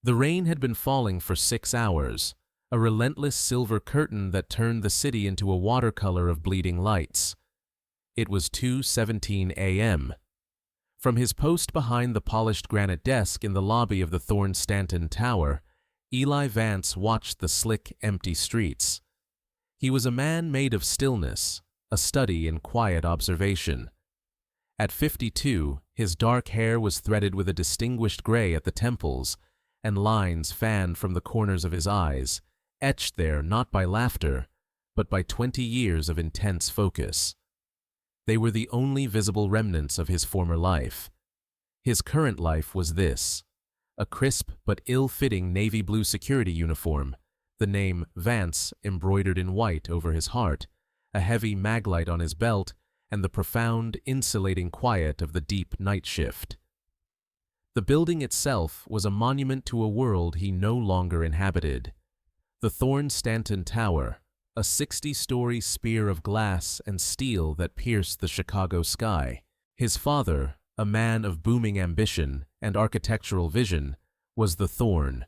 The rain had been falling for 6 hours, a relentless silver curtain that turned the city into a watercolor of bleeding lights. It was 2:17 a.m. From his post behind the polished granite desk in the lobby of the Thorne Stanton Tower, Eli Vance watched the slick, empty streets. He was a man made of stillness, a study in quiet observation. At 52, his dark hair was threaded with a distinguished gray at the temples, and lines fanned from the corners of his eyes, etched there not by laughter, but by 20 years of intense focus. They were the only visible remnants of his former life. His current life was this: a crisp but ill-fitting navy blue security uniform, the name Vance embroidered in white over his heart, a heavy maglite on his belt, and the profound, insulating quiet of the deep night shift. The building itself was a monument to a world he no longer inhabited. The Thorne Stanton Tower, a 60-story spear of glass and steel that pierced the Chicago sky. His father, a man of booming ambition and architectural vision, was the Thorne.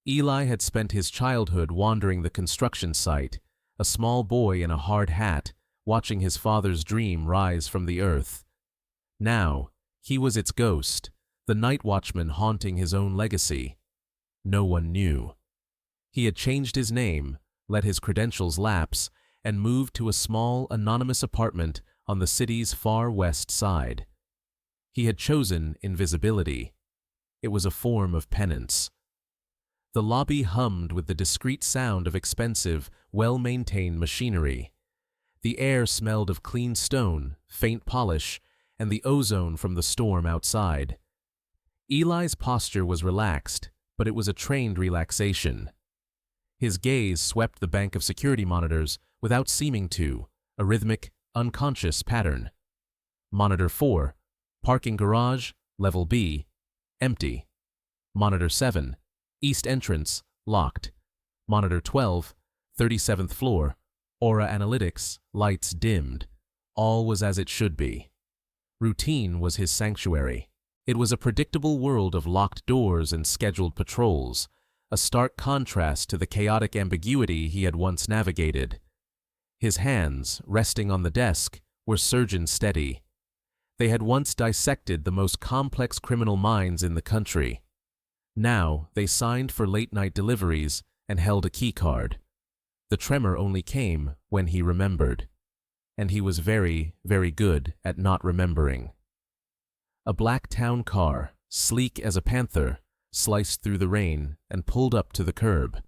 Eli had spent his childhood wandering the construction site, a small boy in a hard hat, watching his father's dream rise from the earth. Now, he was its ghost, the night watchman haunting his own legacy. No one knew. He had changed his name, let his credentials lapse, and moved to a small, anonymous apartment on the city's far west side. He had chosen invisibility. It was a form of penance. The lobby hummed with the discreet sound of expensive, well-maintained machinery. The air smelled of clean stone, faint polish, and the ozone from the storm outside. Eli's posture was relaxed, but it was a trained relaxation. His gaze swept the bank of security monitors without seeming to, a rhythmic, unconscious pattern. Monitor 4, parking garage, level B, empty. Monitor 7, east entrance, locked. Monitor 12, 37th floor, Aura Analytics, lights dimmed. All was as it should be. Routine was his sanctuary. It was a predictable world of locked doors and scheduled patrols, a stark contrast to the chaotic ambiguity he had once navigated. His hands, resting on the desk, were surgeon steady. They had once dissected the most complex criminal minds in the country. Now they signed for late-night deliveries and held a keycard. The tremor only came when he remembered. And he was very, very good at not remembering. A black town car, sleek as a panther, sliced through the rain and pulled up to the curb.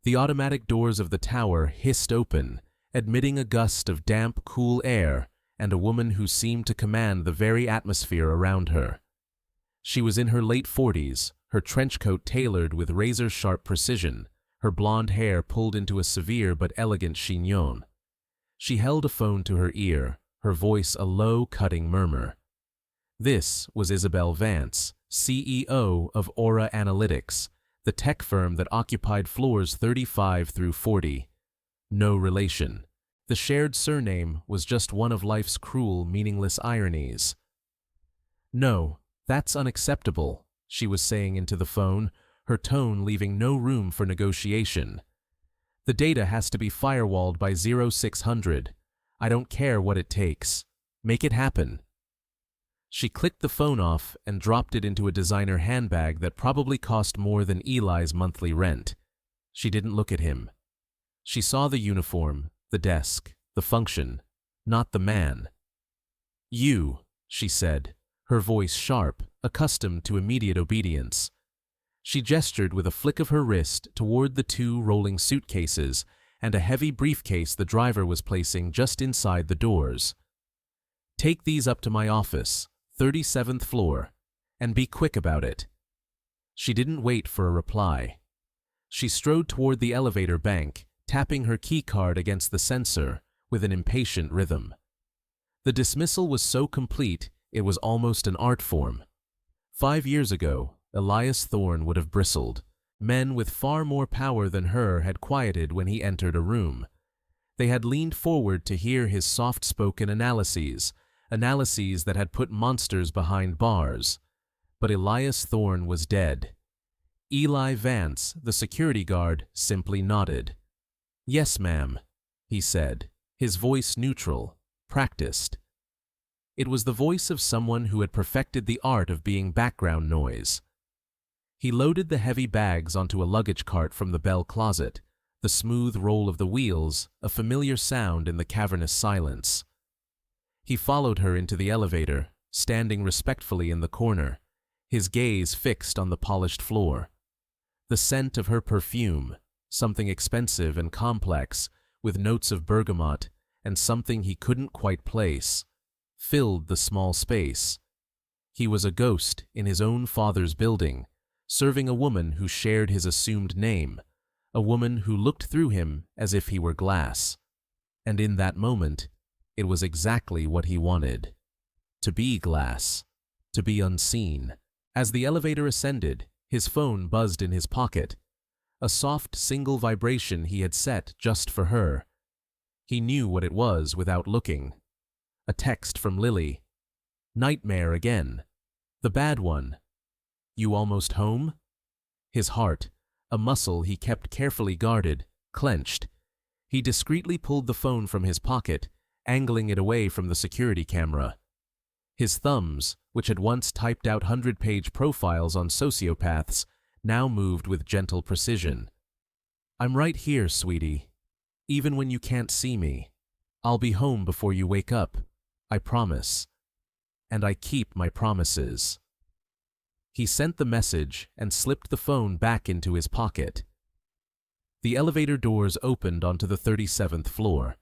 The automatic doors of the tower hissed open, admitting a gust of damp, cool air and a woman who seemed to command the very atmosphere around her. She was in her late 40s, her trench coat tailored with razor-sharp precision, her blonde hair pulled into a severe but elegant chignon. She held a phone to her ear, her voice a low, cutting murmur. This was Isabel Vance, CEO of Aura Analytics, the tech firm that occupied floors 35 through 40. No relation. The shared surname was just one of life's cruel, meaningless ironies. "No, that's unacceptable," she was saying into the phone, her tone leaving no room for negotiation. "The data has to be firewalled by 0600. I don't care what it takes. Make it happen." She clicked the phone off and dropped it into a designer handbag that probably cost more than Eli's monthly rent. She didn't look at him. She saw the uniform, the desk, the function, not the man. "You," she said, her voice sharp, accustomed to immediate obedience. She gestured with a flick of her wrist toward the 2 rolling suitcases and a heavy briefcase the driver was placing just inside the doors. "Take these up to my office, 37th floor, and be quick about it." She didn't wait for a reply. She strode toward the elevator bank, tapping her keycard against the sensor with an impatient rhythm. The dismissal was so complete it was almost an art form. 5 years ago, Elias Thorne would have bristled. Men with far more power than her had quieted when he entered a room. They had leaned forward to hear his soft-spoken analyses that had put monsters behind bars. But Elias Thorne was dead. Eli Vance, the security guard, simply nodded. "Yes, ma'am," he said, his voice neutral, practiced. It was the voice of someone who had perfected the art of being background noise. He loaded the heavy bags onto a luggage cart from the bell closet, the smooth roll of the wheels, a familiar sound in the cavernous silence. He followed her into the elevator, standing respectfully in the corner, his gaze fixed on the polished floor. The scent of her perfume, something expensive and complex, with notes of bergamot and something he couldn't quite place, filled the small space. He was a ghost in his own father's building, serving a woman who shared his assumed name, a woman who looked through him as if he were glass. And in that moment, it was exactly what he wanted. To be glass, to be unseen. As the elevator ascended, his phone buzzed in his pocket, a soft single vibration he had set just for her. He knew what it was without looking. A text from Lily. "Nightmare again. The bad one. You almost home?" His heart, a muscle he kept carefully guarded, clenched. He discreetly pulled the phone from his pocket, angling it away from the security camera. His thumbs, which had once typed out 100-page profiles on sociopaths, now moved with gentle precision. "I'm right here, sweetie. Even when you can't see me. I'll be home before you wake up. I promise. And I keep my promises." He sent the message and slipped the phone back into his pocket. The elevator doors opened onto the 37th floor.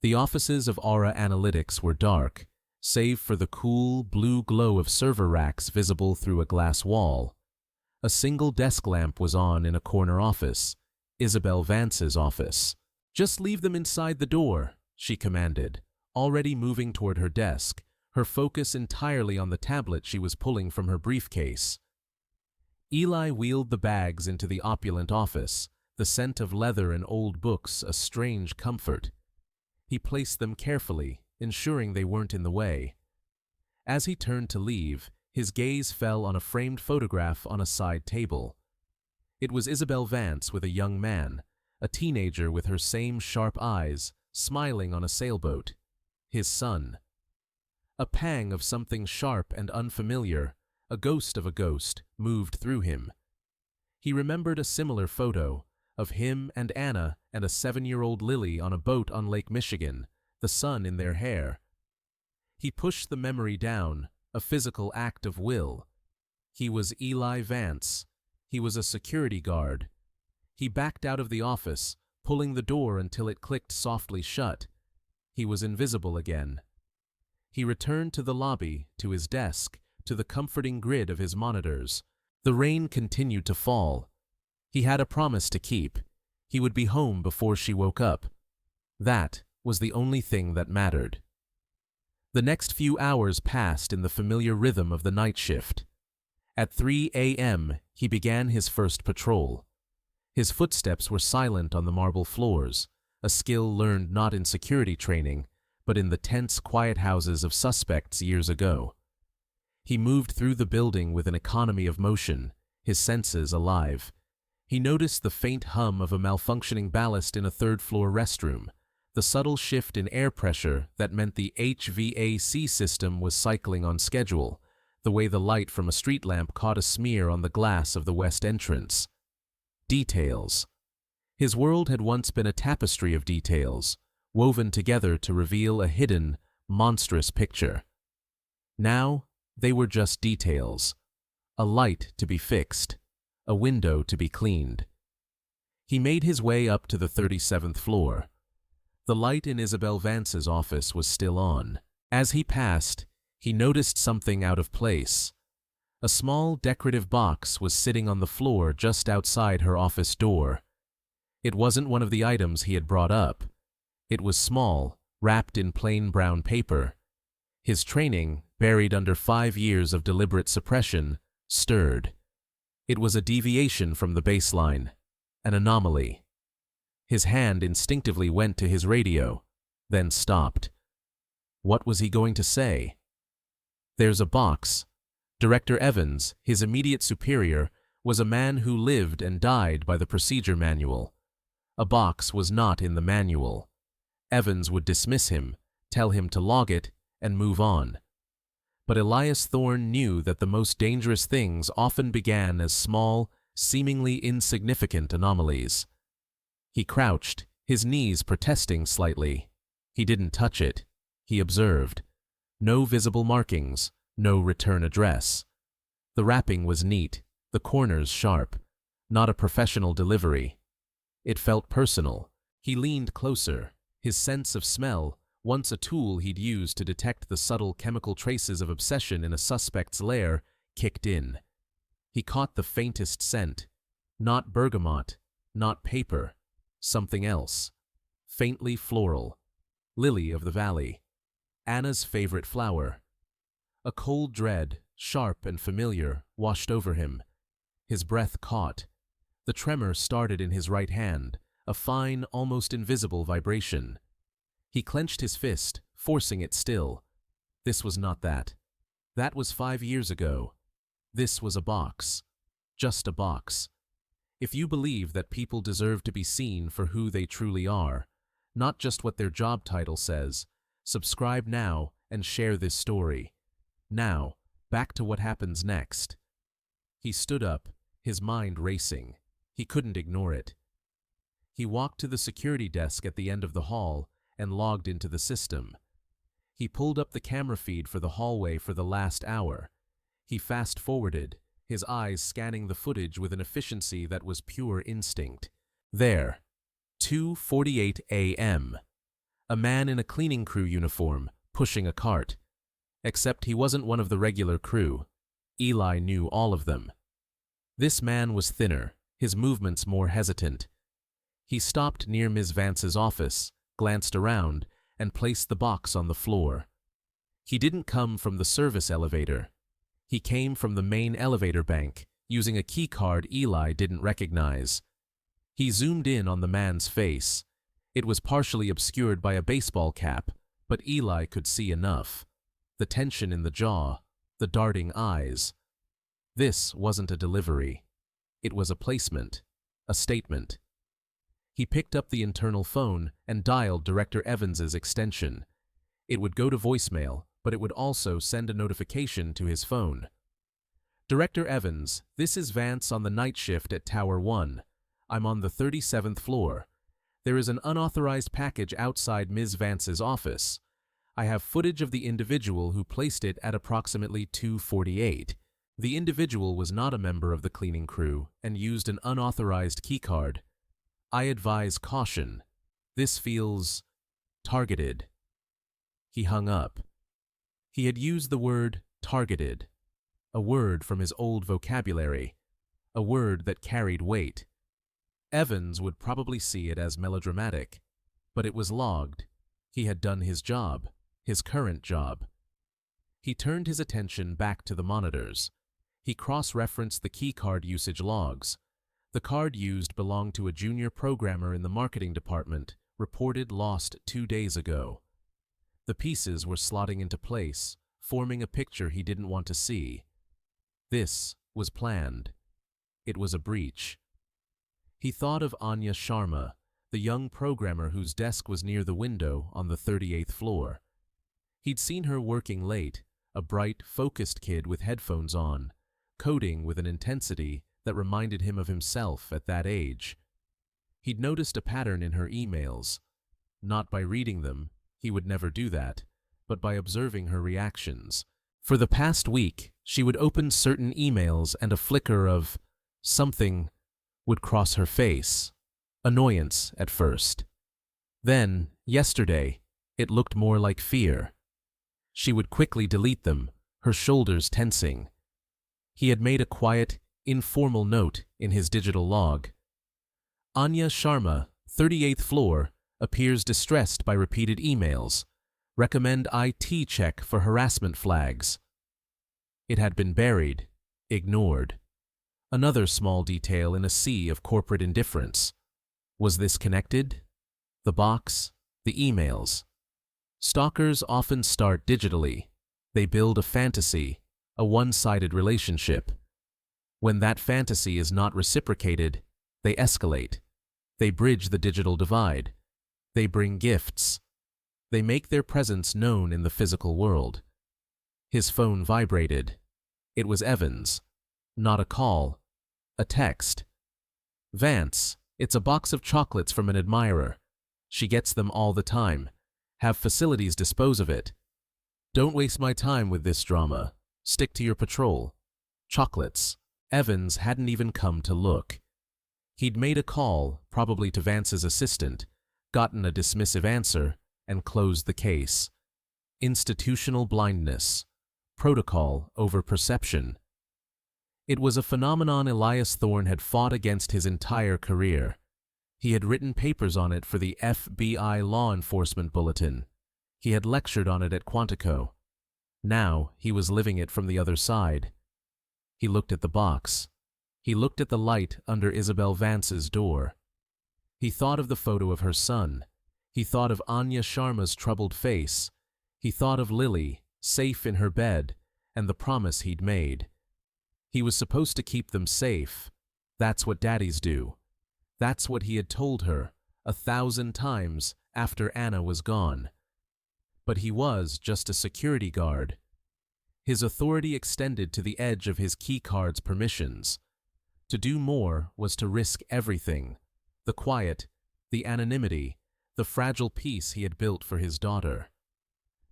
The offices of Aura Analytics were dark, save for the cool, blue glow of server racks visible through a glass wall. A single desk lamp was on in a corner office, Isabel Vance's office. "Just leave them inside the door," she commanded, already moving toward her desk, her focus entirely on the tablet she was pulling from her briefcase. Eli wheeled the bags into the opulent office, the scent of leather and old books a strange comfort. He placed them carefully, ensuring they weren't in the way. As he turned to leave, his gaze fell on a framed photograph on a side table. It was Isabel Vance with a young man, a teenager with her same sharp eyes, smiling on a sailboat. His son. A pang of something sharp and unfamiliar, a ghost of a ghost, moved through him. He remembered a similar photo, of him and Anna and a 7-year-old Lily on a boat on Lake Michigan, the sun in their hair. He pushed the memory down, a physical act of will. He was Eli Vance. He was a security guard. He backed out of the office, pulling the door until it clicked softly shut. He was invisible again. He returned to the lobby, to his desk, to the comforting grid of his monitors. The rain continued to fall. He had a promise to keep. He would be home before she woke up. That was the only thing that mattered. The next few hours passed in the familiar rhythm of the night shift. At 3 a.m., he began his first patrol. His footsteps were silent on the marble floors, a skill learned not in security training, but in the tense, quiet houses of suspects years ago. He moved through the building with an economy of motion, his senses alive. He noticed the faint hum of a malfunctioning ballast in a third-floor restroom, the subtle shift in air pressure that meant the HVAC system was cycling on schedule, the way the light from a street lamp caught a smear on the glass of the west entrance. Details. His world had once been a tapestry of details, woven together to reveal a hidden, monstrous picture. Now, they were just details. A light to be fixed, a window to be cleaned. He made his way up to the 37th floor. The light in Isabel Vance's office was still on. As he passed, he noticed something out of place. A small decorative box was sitting on the floor just outside her office door. It wasn't one of the items he had brought up. It was small, wrapped in plain brown paper. His training, buried under 5 years of deliberate suppression, stirred. It was a deviation from the baseline, an anomaly. His hand instinctively went to his radio, then stopped. What was he going to say? "There's a box." Director Evans, his immediate superior, was a man who lived and died by the procedure manual. A box was not in the manual. Evans would dismiss him, tell him to log it, and move on. But Elias Thorne knew that the most dangerous things often began as small, seemingly insignificant anomalies. He crouched, his knees protesting slightly. He didn't touch it. He observed. No visible markings, no return address. The wrapping was neat, the corners sharp. Not a professional delivery. It felt personal. He leaned closer. His sense of smell, once a tool he'd used to detect the subtle chemical traces of obsession in a suspect's lair, kicked in. He caught the faintest scent. Not bergamot, not paper. Something else. Faintly floral. Lily of the valley. Anna's favorite flower. A cold dread, sharp and familiar, washed over him. His breath caught. The tremor started in his right hand, a fine, almost invisible vibration. He clenched his fist, forcing it still. This was not that. That was 5 years ago. This was a box. Just a box. If you believe that people deserve to be seen for who they truly are, not just what their job title says, subscribe now and share this story. Now, back to what happens next. He stood up, his mind racing. He couldn't ignore it. He walked to the security desk at the end of the hall and logged into the system. He pulled up the camera feed for the hallway for the last hour. He fast-forwarded, his eyes scanning the footage with an efficiency that was pure instinct. There. 2:48 a.m. A man in a cleaning crew uniform, pushing a cart. Except he wasn't one of the regular crew. Eli knew all of them. This man was thinner, his movements more hesitant. He stopped near Ms. Vance's office, glanced around, and placed the box on the floor. He didn't come from the service elevator. He came from the main elevator bank, using a key card Eli didn't recognize. He zoomed in on the man's face. It was partially obscured by a baseball cap, but Eli could see enough. The tension in the jaw, the darting eyes. This wasn't a delivery. It was a placement, a statement. He picked up the internal phone and dialed Director Evans's extension. It would go to voicemail, but it would also send a notification to his phone. Director Evans, this is Vance on the night shift at Tower 1. I'm on the 37th floor. There is an unauthorized package outside Ms. Vance's office. I have footage of the individual who placed it at approximately 2:48. The individual was not a member of the cleaning crew and used an unauthorized keycard. I advise caution. This feels targeted. He hung up. He had used the word targeted, a word from his old vocabulary, a word that carried weight. Evans would probably see it as melodramatic, but it was logged. He had done his job, his current job. He turned his attention back to the monitors. He cross-referenced the keycard usage logs. The card used belonged to a junior programmer in the marketing department, reported lost 2 days ago. The pieces were slotting into place, forming a picture he didn't want to see. This was planned. It was a breach. He thought of Anya Sharma, the young programmer whose desk was near the window on the 38th floor. He'd seen her working late, a bright, focused kid with headphones on, coding with an intensity that reminded him of himself at that age. He'd noticed a pattern in her emails. Not by reading them, he would never do that, but by observing her reactions. For the past week, she would open certain emails and a flicker of something would cross her face. Annoyance at first. Then, yesterday, it looked more like fear. She would quickly delete them, her shoulders tensing. He had made a quiet, informal note in his digital log. Anya Sharma, 38th floor, appears distressed by repeated emails. Recommend IT check for harassment flags. It had been buried, ignored. Another small detail in a sea of corporate indifference. Was this connected? The box, the emails. Stalkers often start digitally. They build a fantasy, a one-sided relationship. When that fantasy is not reciprocated, they escalate. They bridge the digital divide. They bring gifts. They make their presence known in the physical world. His phone vibrated. It was Evans. Not a call. A text. Vance, it's a box of chocolates from an admirer. She gets them all the time. Have facilities dispose of it. Don't waste my time with this drama. Stick to your patrol. Chocolates. Evans hadn't even come to look. He'd made a call, probably to Vance's assistant, gotten a dismissive answer, and closed the case. Institutional blindness. Protocol over perception. It was a phenomenon Elias Thorne had fought against his entire career. He had written papers on it for the FBI Law Enforcement Bulletin. He had lectured on it at Quantico. Now he was living it from the other side. He looked at the box. He looked at the light under Isabel Vance's door. He thought of the photo of her son. He thought of Anya Sharma's troubled face. He thought of Lily, safe in her bed, and the promise he'd made. He was supposed to keep them safe. That's what daddies do. That's what he had told her 1,000 times after Anna was gone. But he was just a security guard. His authority extended to the edge of his keycard's permissions. To do more was to risk everything: the quiet, the anonymity, the fragile peace he had built for his daughter.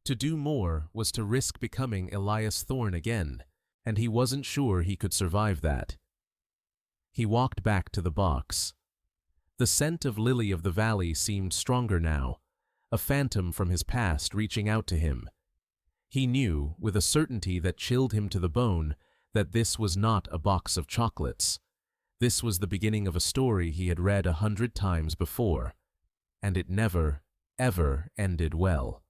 To do more was to risk becoming Elias Thorne again, and he wasn't sure he could survive that. He walked back to the box. The scent of Lily of the Valley seemed stronger now, a phantom from his past reaching out to him. He knew, with a certainty that chilled him to the bone, that this was not a box of chocolates. This was the beginning of a story he had read 100 times before, and it never, ever ended well.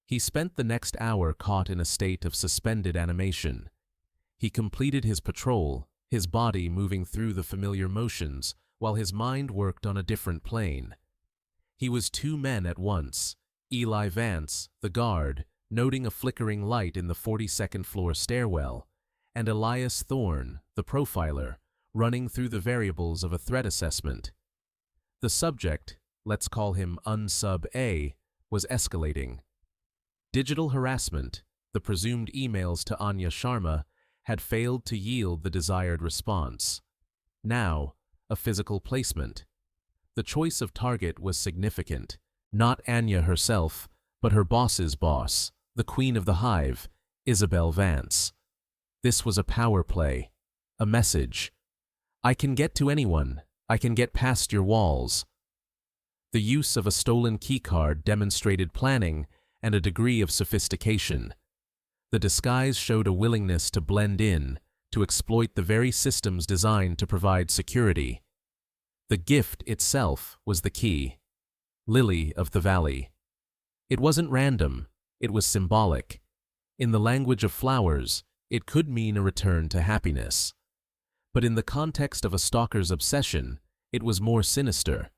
He spent the next hour caught in a state of suspended animation. He completed his patrol, his body moving through the familiar motions, while his mind worked on a different plane. He was two men at once: Eli Vance, the guard, noting a flickering light in the 42nd floor stairwell, and Elias Thorne, the profiler, running through the variables of a threat assessment. The subject, let's call him Unsub A, was escalating. Digital harassment, the presumed emails to Anya Sharma, had failed to yield the desired response. Now, a physical placement. The choice of target was significant. Not Anya herself, but her boss's boss, the queen of the hive, Isabel Vance. This was a power play, a message. I can get to anyone. I can get past your walls. The use of a stolen keycard demonstrated planning and a degree of sophistication. The disguise showed a willingness to blend in, to exploit the very systems designed to provide security. The gift itself was the key. Lily of the Valley. It wasn't random, it was symbolic. In the language of flowers, it could mean a return to happiness. But in the context of a stalker's obsession, it was more sinister.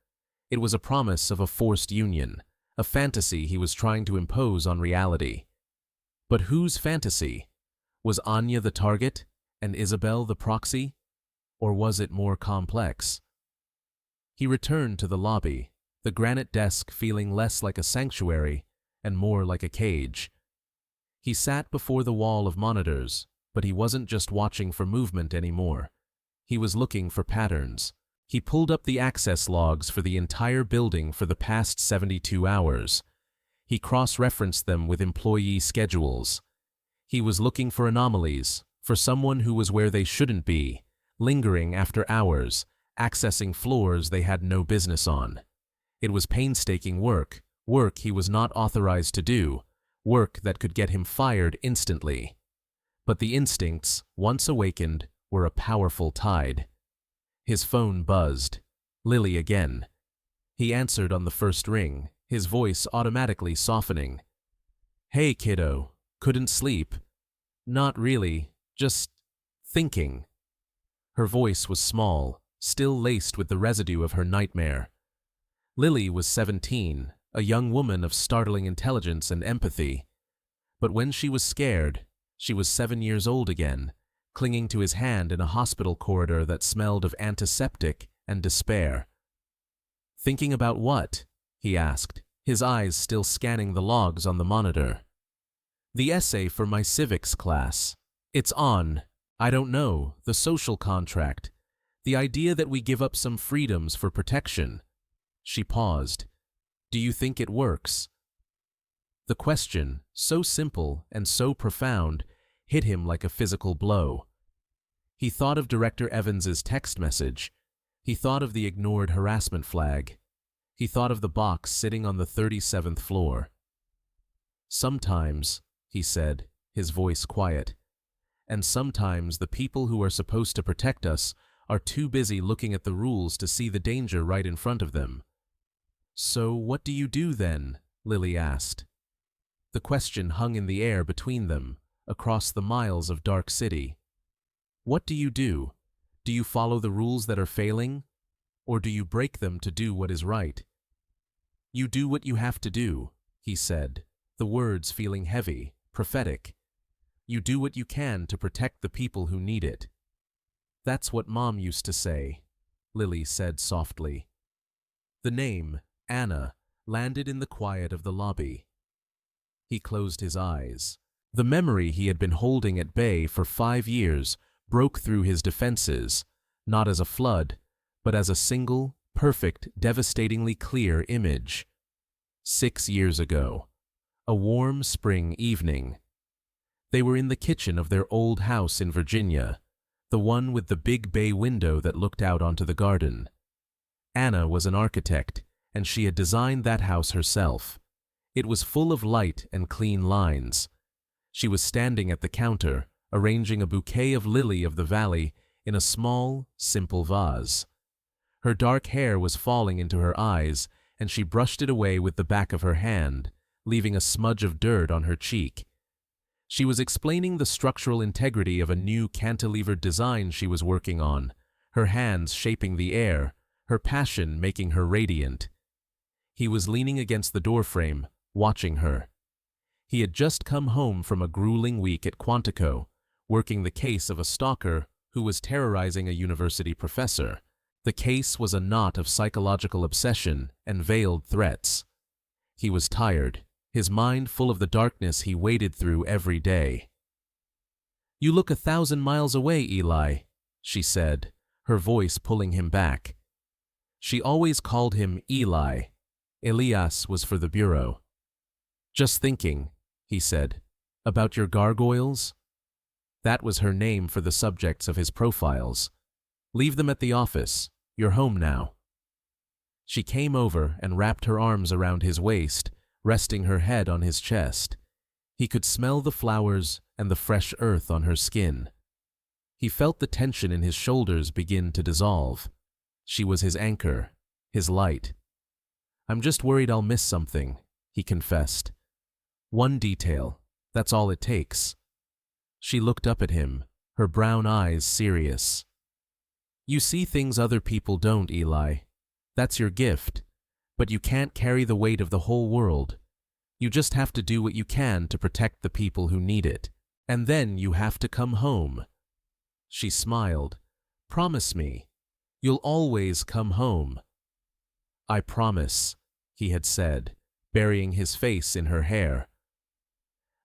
It was a promise of a forced union, a fantasy he was trying to impose on reality. But whose fantasy? Was Anya the target and Isabel the proxy? Or was it more complex? He returned to the lobby, the granite desk feeling less like a sanctuary and more like a cage. He sat before the wall of monitors, but he wasn't just watching for movement anymore. He was looking for patterns. He pulled up the access logs for the entire building for the past 72 hours. He cross-referenced them with employee schedules. He was looking for anomalies, for someone who was where they shouldn't be, lingering after hours, accessing floors they had no business on. It was painstaking work, work he was not authorized to do, work that could get him fired instantly. But the instincts, once awakened, were a powerful tide. His phone buzzed. Lily again. He answered on the first ring, his voice automatically softening. "Hey, kiddo. Couldn't sleep?" "Not really. Just thinking." Her voice was small, still laced with the residue of her nightmare. Lily was 17, a young woman of startling intelligence and empathy. But when she was scared, she was 7 years old again, clinging to his hand in a hospital corridor that smelled of antiseptic and despair. "Thinking about what?" he asked, his eyes still scanning the logs on the monitor. "The essay for my civics class. It's on, I don't know, the social contract. The idea that we give up some freedoms for protection." She paused. "Do you think it works?" The question, so simple and so profound, hit him like a physical blow. He thought of Director Evans's text message. He thought of the ignored harassment flag. He thought of the box sitting on the 37th floor. "Sometimes," he said, his voice quiet, "and sometimes the people who are supposed to protect us are too busy looking at the rules to see the danger right in front of them." "So what do you do then?" Lily asked. The question hung in the air between them, across the miles of dark city. What do you do? Do you follow the rules that are failing? Or do you break them to do what is right? "You do what you have to do," he said, the words feeling heavy, prophetic. "You do what you can to protect the people who need it." "That's what Mom used to say," Lily said softly. The name, Anna, landed in the quiet of the lobby. He closed his eyes. The memory he had been holding at bay for 5 years broke through his defenses, not as a flood, but as a single, perfect, devastatingly clear image. 6 years ago. A warm spring evening. They were in the kitchen of their old house in Virginia, the one with the big bay window that looked out onto the garden. Anna was an architect, and she had designed that house herself. It was full of light and clean lines. She was standing at the counter, arranging a bouquet of lily of the valley in a small, simple vase. Her dark hair was falling into her eyes, and she brushed it away with the back of her hand, leaving a smudge of dirt on her cheek. She was explaining the structural integrity of a new cantilevered design she was working on, her hands shaping the air, her passion making her radiant. He was leaning against the doorframe, watching her. He had just come home from a grueling week at Quantico, working the case of a stalker who was terrorizing a university professor. The case was a knot of psychological obsession and veiled threats. He was tired, his mind full of the darkness he waded through every day. "You look 1,000 miles away, Eli," she said, her voice pulling him back. She always called him Eli. Elias was for the bureau. "Just thinking," he said, "about your gargoyles?" That was her name for the subjects of his profiles. "Leave them at the office. You're home now." She came over and wrapped her arms around his waist, resting her head on his chest. He could smell the flowers and the fresh earth on her skin. He felt the tension in his shoulders begin to dissolve. She was his anchor, his light. "I'm just worried I'll miss something," he confessed. "One detail, that's all it takes." She looked up at him, her brown eyes serious. "You see things other people don't, Eli. That's your gift. But you can't carry the weight of the whole world. You just have to do what you can to protect the people who need it. And then you have to come home." She smiled. "Promise me. You'll always come home." "I promise," he had said, burying his face in her hair.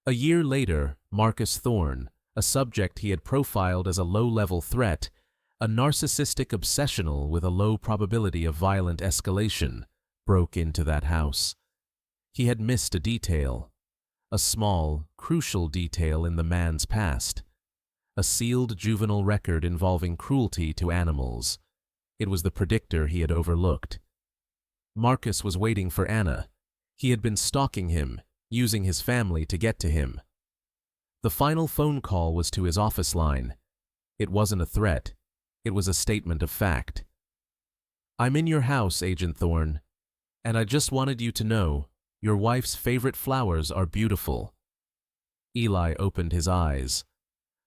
A year later, Marcus Thorne, a subject he had profiled as a low-level threat, a narcissistic obsessional with a low probability of violent escalation, broke into that house. He had missed a detail, a small, crucial detail in the man's past, a sealed juvenile record involving cruelty to animals. It was the predictor he had overlooked. Marcus was waiting for Anna. He had been stalking him, using his family to get to him. The final phone call was to his office line. It wasn't a threat. It was a statement of fact. "I'm in your house, Agent Thorne, and I just wanted you to know your wife's favorite flowers are beautiful." Eli opened his eyes.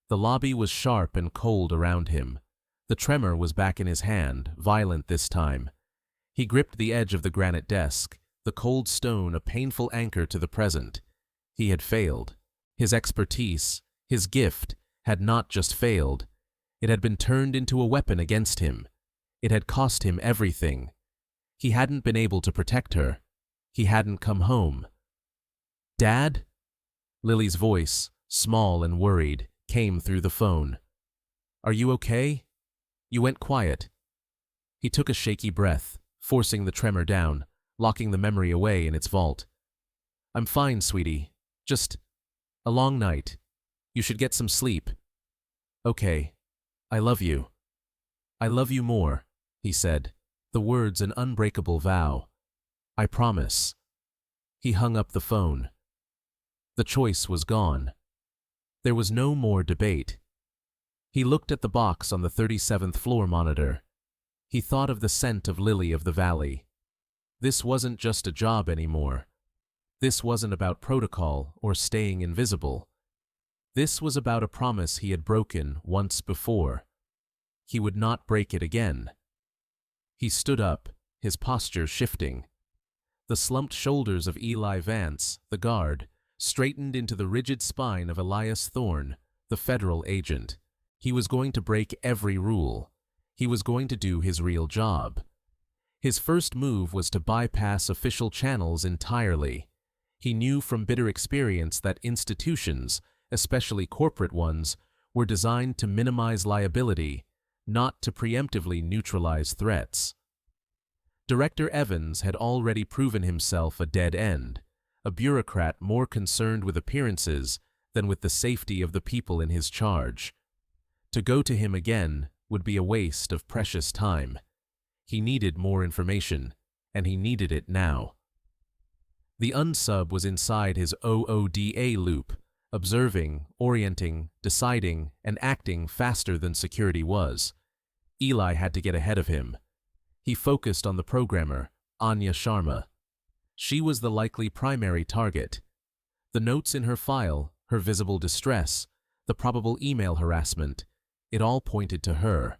The lobby was sharp and cold around him. The tremor was back in his hand, violent this time. He gripped the edge of the granite desk, the cold stone a painful anchor to the present. He had failed. His expertise, his gift, had not just failed. It had been turned into a weapon against him. It had cost him everything. He hadn't been able to protect her. He hadn't come home. "Dad?" Lily's voice, small and worried, came through the phone. "Are you okay? You went quiet." He took a shaky breath, forcing the tremor down, locking the memory away in its vault. "I'm fine, sweetie. Just a long night. You should get some sleep." "Okay. I love you." "I love you more," he said, the words an unbreakable vow. "I promise." He hung up the phone. The choice was gone. There was no more debate. He looked at the box on the 37th floor monitor. He thought of the scent of lily of the valley. This wasn't just a job anymore. This wasn't about protocol or staying invisible. This was about a promise he had broken once before. He would not break it again. He stood up, his posture shifting. The slumped shoulders of Eli Vance, the guard, straightened into the rigid spine of Elias Thorne, the federal agent. He was going to break every rule. He was going to do his real job. His first move was to bypass official channels entirely. He knew from bitter experience that institutions, especially corporate ones, were designed to minimize liability, not to preemptively neutralize threats. Director Evans had already proven himself a dead end, a bureaucrat more concerned with appearances than with the safety of the people in his charge. To go to him again would be a waste of precious time. He needed more information, and he needed it now. The unsub was inside his OODA loop, observing, orienting, deciding, and acting faster than security was. Eli had to get ahead of him. He focused on the programmer, Anya Sharma. She was the likely primary target. The notes in her file, her visible distress, the probable email harassment, it all pointed to her.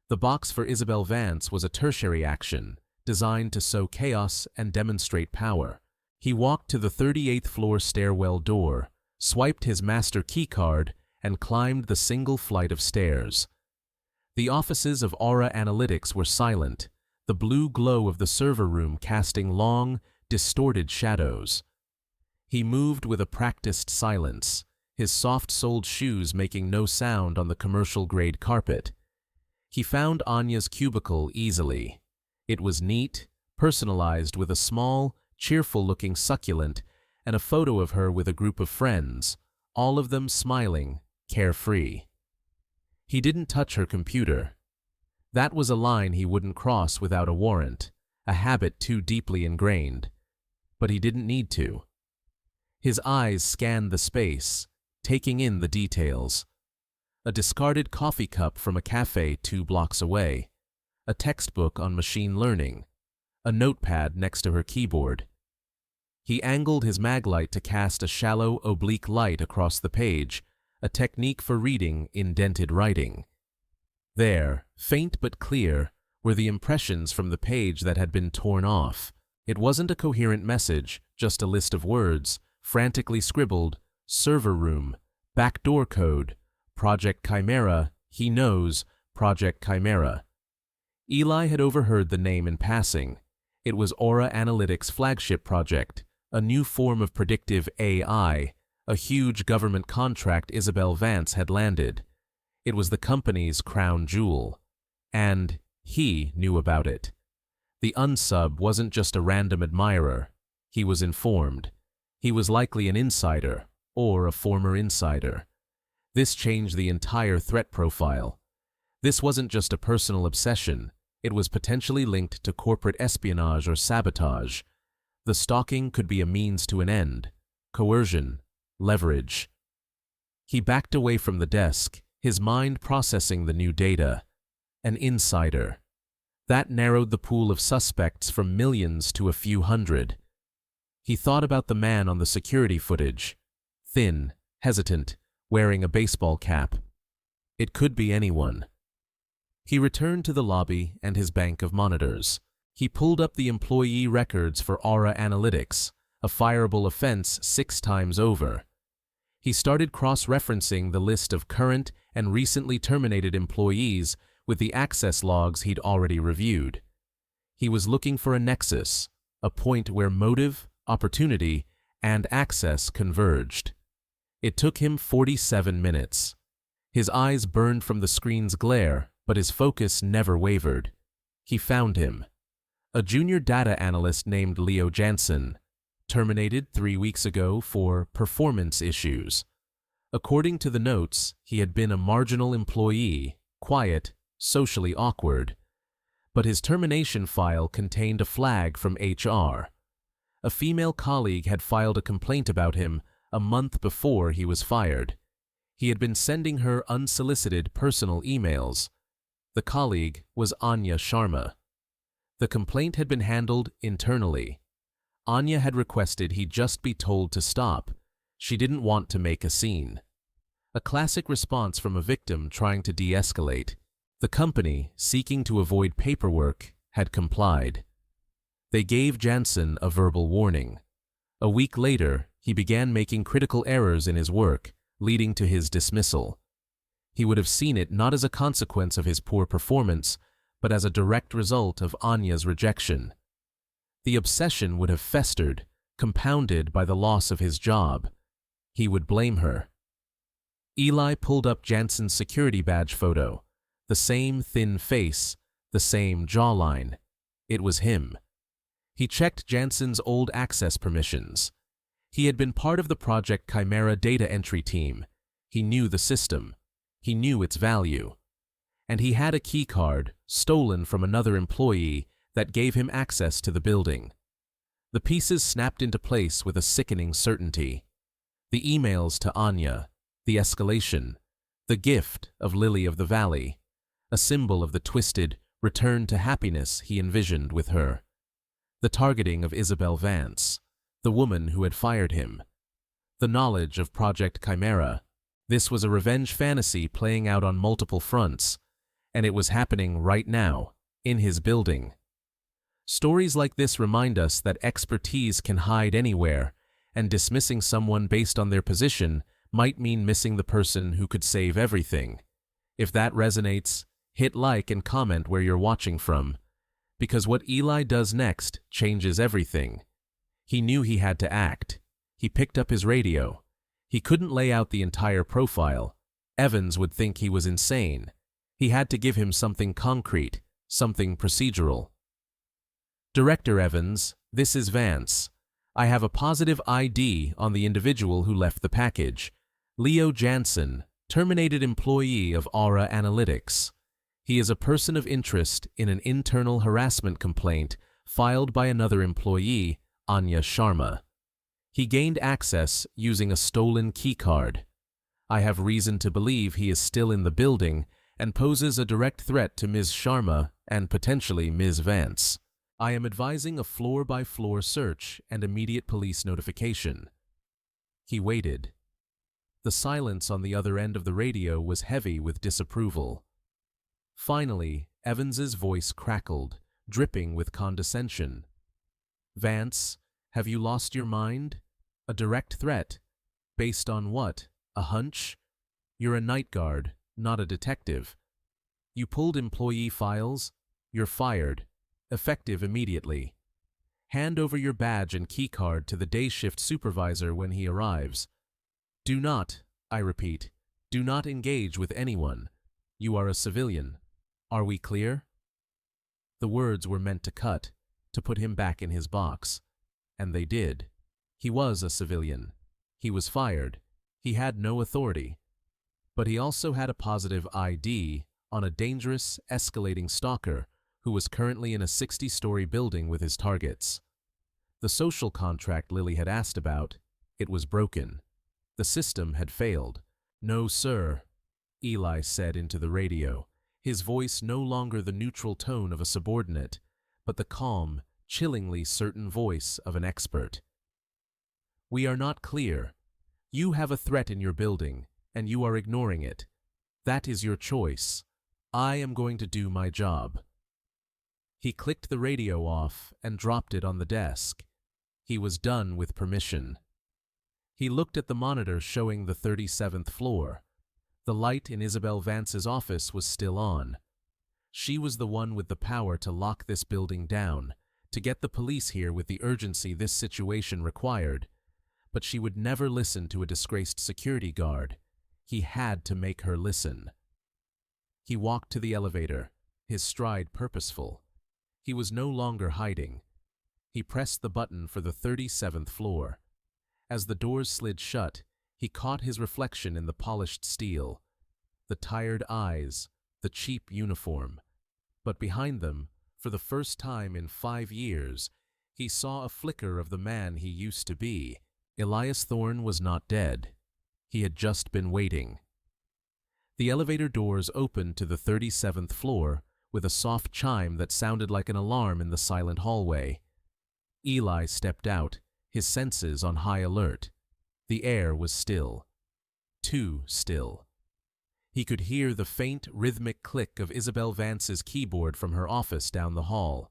The box for Isabel Vance was a tertiary action, designed to sow chaos and demonstrate power. He walked to the 38th floor stairwell door, swiped his master keycard, and climbed the single flight of stairs. The offices of Aura Analytics were silent, the blue glow of the server room casting long, distorted shadows. He moved with a practiced silence, his soft-soled shoes making no sound on the commercial-grade carpet. He found Anya's cubicle easily. It was neat, personalized with a small, cheerful-looking succulent and a photo of her with a group of friends, all of them smiling, carefree. He didn't touch her computer. That was a line he wouldn't cross without a warrant, a habit too deeply ingrained. But he didn't need to. His eyes scanned the space, taking in the details. A discarded coffee cup from a cafe 2 blocks away, a textbook on machine learning, a notepad next to her keyboard. He angled his maglite to cast a shallow, oblique light across the page, a technique for reading indented writing. There, faint but clear, were the impressions from the page that had been torn off. It wasn't a coherent message, just a list of words, frantically scribbled: server room, backdoor code, Project Chimera, he knows, Project Chimera. Eli had overheard the name in passing. It was Aura Analytics' flagship project, a new form of predictive AI, a huge government contract Isabel Vance had landed. It was the company's crown jewel. And he knew about it. The unsub wasn't just a random admirer. He was informed. He was likely an insider, or a former insider. This changed the entire threat profile. This wasn't just a personal obsession. It was potentially linked to corporate espionage or sabotage. The stalking could be a means to an end. Coercion. Leverage. He backed away from the desk, his mind processing the new data. An insider. That narrowed the pool of suspects from millions to a few hundred. He thought about the man on the security footage. Thin, hesitant, wearing a baseball cap. It could be anyone. He returned to the lobby and his bank of monitors. He pulled up the employee records for Aura Analytics, a fireable offense 6 times over. He started cross-referencing the list of current and recently terminated employees with the access logs he'd already reviewed. He was looking for a nexus, a point where motive, opportunity, and access converged. It took him 47 minutes. His eyes burned from the screen's glare, but his focus never wavered. He found him. A junior data analyst named Leo Jansen, terminated 3 weeks ago for performance issues. According to the notes, he had been a marginal employee, quiet, socially awkward. But his termination file contained a flag from HR. A female colleague had filed a complaint about him a month before he was fired. He had been sending her unsolicited personal emails. The colleague was Anya Sharma. The complaint had been handled internally. Anya had requested he just be told to stop. She didn't want to make a scene. A classic response from a victim trying to de-escalate. The company, seeking to avoid paperwork, had complied. They gave Jansen a verbal warning. A week later, he began making critical errors in his work, leading to his dismissal. He would have seen it not as a consequence of his poor performance, but as a direct result of Anya's rejection. The obsession would have festered, compounded by the loss of his job. He would blame her. Eli pulled up Jansen's security badge photo. The same thin face, the same jawline. It was him. He checked Jansen's old access permissions. He had been part of the Project Chimera data entry team. He knew the system. He knew its value. And he had a key card, stolen from another employee, that gave him access to the building. The pieces snapped into place with a sickening certainty. The emails to Anya, the escalation, the gift of Lily of the Valley, a symbol of the twisted return to happiness he envisioned with her. The targeting of Isabel Vance, the woman who had fired him. The knowledge of Project Chimera. This was a revenge fantasy playing out on multiple fronts, and it was happening right now, in his building. Stories like this remind us that expertise can hide anywhere, and dismissing someone based on their position might mean missing the person who could save everything. If that resonates, hit like and comment where you're watching from, because what Eli does next changes everything. He knew he had to act. He picked up his radio. He couldn't lay out the entire profile. Evans would think he was insane. He had to give him something concrete, something procedural. Director Evans, this is Vance. I have a positive ID on the individual who left the package. Leo Jansen, terminated employee of Aura Analytics. He is a person of interest in an internal harassment complaint filed by another employee, Anya Sharma. He gained access using a stolen keycard. I have reason to believe he is still in the building and poses a direct threat to Ms. Sharma and potentially Ms. Vance. I am advising a floor-by-floor search and immediate police notification. He waited. The silence on the other end of the radio was heavy with disapproval. Finally, Evans's voice crackled, dripping with condescension. Vance, have you lost your mind? A direct threat. Based on what? A hunch? You're a night guard, not a detective. You pulled employee files? You're fired. Effective immediately. Hand over your badge and keycard to the day shift supervisor when he arrives. Do not, I repeat, do not engage with anyone. You are a civilian. Are we clear? The words were meant to cut, to put him back in his box. And they did. He was a civilian. He was fired. He had no authority. But he also had a positive ID on a dangerous, escalating stalker who was currently in a 60-story building with his targets. The social contract Lily had asked about, it was broken. The system had failed. No, sir, Eli said into the radio, his voice no longer the neutral tone of a subordinate, but the calm, chillingly certain voice of an expert. We are not clear. You have a threat in your building, and you are ignoring it. That is your choice. I am going to do my job. He clicked the radio off and dropped it on the desk. He was done with permission. He looked at the monitor showing the 37th floor. The light in Isabel Vance's office was still on. She was the one with the power to lock this building down, to get the police here with the urgency this situation required. But she would never listen to a disgraced security guard. He had to make her listen. He walked to the elevator, his stride purposeful. He was no longer hiding. He pressed the button for the 37th floor. As the doors slid shut, he caught his reflection in the polished steel, the tired eyes, the cheap uniform. But behind them, for the first time in 5 years, he saw a flicker of the man he used to be. Elias Thorne was not dead. He had just been waiting. The elevator doors opened to the 37th floor with a soft chime that sounded like an alarm in the silent hallway. Eli stepped out, his senses on high alert. The air was still. Too still. He could hear the faint, rhythmic click of Isabel Vance's keyboard from her office down the hall.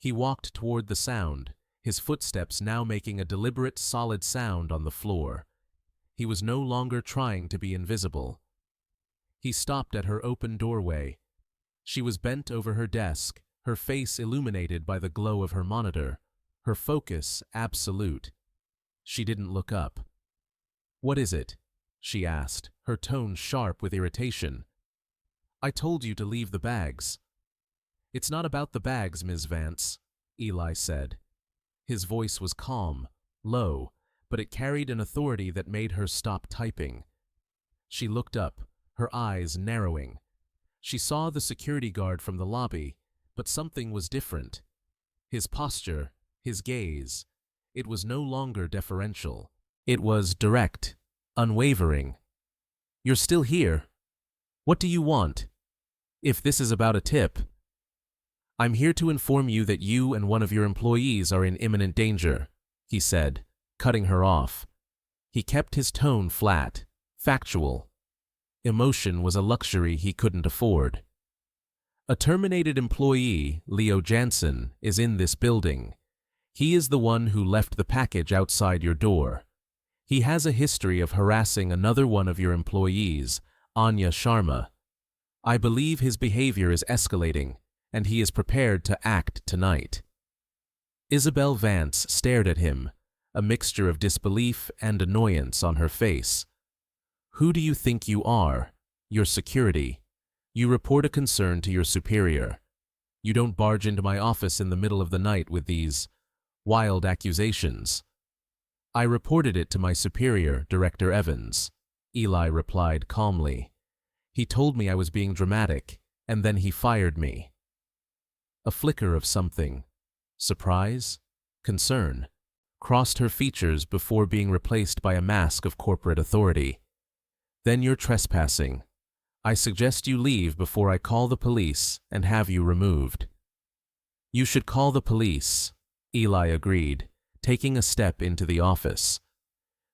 He walked toward the sound, his footsteps now making a deliberate, solid sound on the floor. He was no longer trying to be invisible. He stopped at her open doorway. She was bent over her desk, her face illuminated by the glow of her monitor, her focus absolute. She didn't look up. "What is it?" she asked, her tone sharp with irritation. "I told you to leave the bags." "It's not about the bags, Ms. Vance," Eli said. His voice was calm, low, but it carried an authority that made her stop typing. She looked up, her eyes narrowing. She saw the security guard from the lobby, but something was different. His posture, his gaze, it was no longer deferential. It was direct, unwavering. "You're still here. What do you want? If this is about a tip." "I'm here to inform you that you and one of your employees are in imminent danger," he said, cutting her off. He kept his tone flat, factual. Emotion was a luxury he couldn't afford. "A terminated employee, Leo Jansen, is in this building. He is the one who left the package outside your door. He has a history of harassing another one of your employees, Anya Sharma. I believe his behavior is escalating, and he is prepared to act tonight." Isabel Vance stared at him, a mixture of disbelief and annoyance on her face. "Who do you think you are? Your security. You report a concern to your superior. You don't barge into my office in the middle of the night with these wild accusations." "I reported it to my superior, Director Evans," Eli replied calmly. "He told me I was being dramatic, and then he fired me." A flicker of something, surprise, concern, crossed her features before being replaced by a mask of corporate authority. "Then you're trespassing. I suggest you leave before I call the police and have you removed." "You should call the police," Eli agreed, taking a step into the office.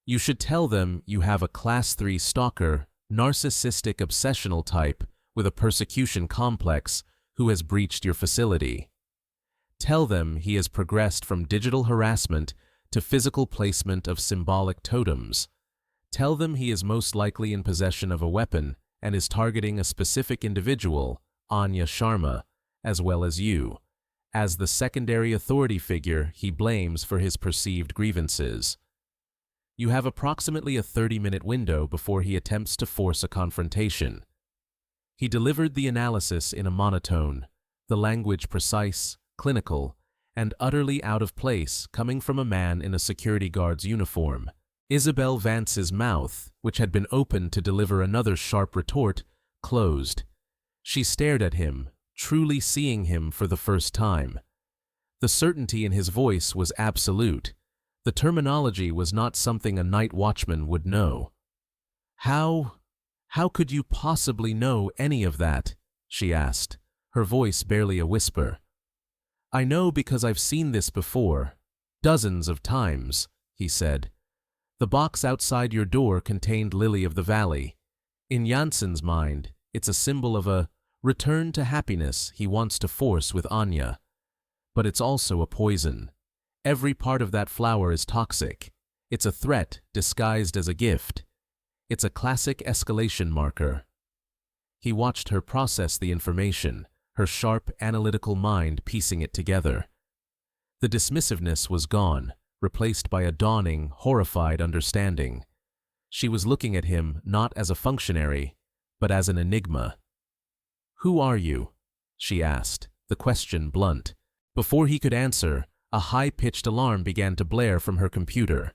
"You should tell them you have a Class 3 stalker, narcissistic obsessional type with a persecution complex who has breached your facility. Tell them he has progressed from digital harassment to physical placement of symbolic totems. Tell them he is most likely in possession of a weapon and is targeting a specific individual, Anya Sharma, as well as you, as the secondary authority figure he blames for his perceived grievances. You have approximately a 30-minute window before he attempts to force a confrontation." He delivered the analysis in a monotone, the language precise, clinical, and utterly out of place coming from a man in a security guard's uniform. Isabel Vance's mouth, which had been opened to deliver another sharp retort, closed. She stared at him, truly seeing him for the first time. The certainty in his voice was absolute. The terminology was not something a night watchman would know. How could you possibly know any of that?" she asked, her voice barely a whisper. "I know because I've seen this before. Dozens of times," he said. "The box outside your door contained Lily of the Valley. In Jansen's mind, it's a symbol of a return to happiness he wants to force with Anya. But it's also a poison. Every part of that flower is toxic. It's a threat disguised as a gift. It's a classic escalation marker. He watched her process the information, her sharp, analytical mind piecing it together. The dismissiveness was gone, replaced by a dawning, horrified understanding. She was looking at him not as a functionary, but as an enigma. "Who are you?" she asked, the question blunt. Before he could answer, a high-pitched alarm began to blare from her computer.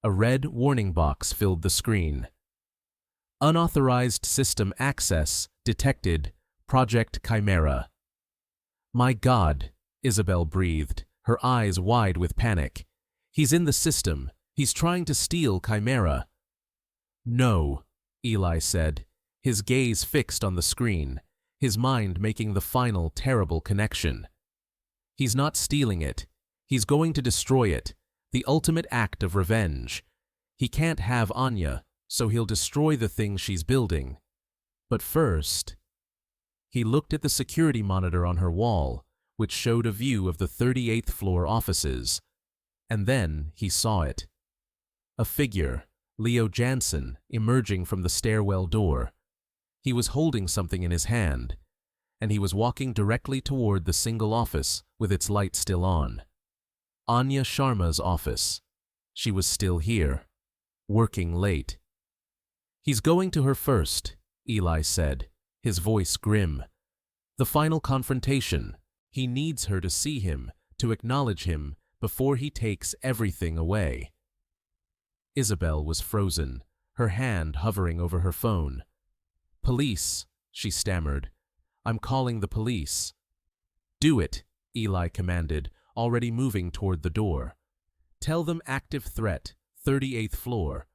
A red warning box filled the screen. "Unauthorized system access detected. Project Chimera." "My God," Isabel breathed, her eyes wide with panic. "He's in the system. He's trying to steal Chimera." "No," Eli said, his gaze fixed on the screen, his mind making the final terrible connection. "He's not stealing it. He's going to destroy it, the ultimate act of revenge. He can't have Anya, so he'll destroy the thing she's building. But first—" He looked at the security monitor on her wall, which showed a view of the 38th floor offices. And then he saw it. A figure, Leo Jansen, emerging from the stairwell door. He was holding something in his hand, and he was walking directly toward the single office with its light still on. Anya Sharma's office. She was still here, working late. "He's going to her first," Eli said, his voice grim. "The final confrontation. He needs her to see him, to acknowledge him, before he takes everything away." Isabel was frozen, her hand hovering over her phone. "Police," she stammered. "I'm calling the police." "Do it," Eli commanded, already moving toward the door. "Tell them active threat, 38th floor.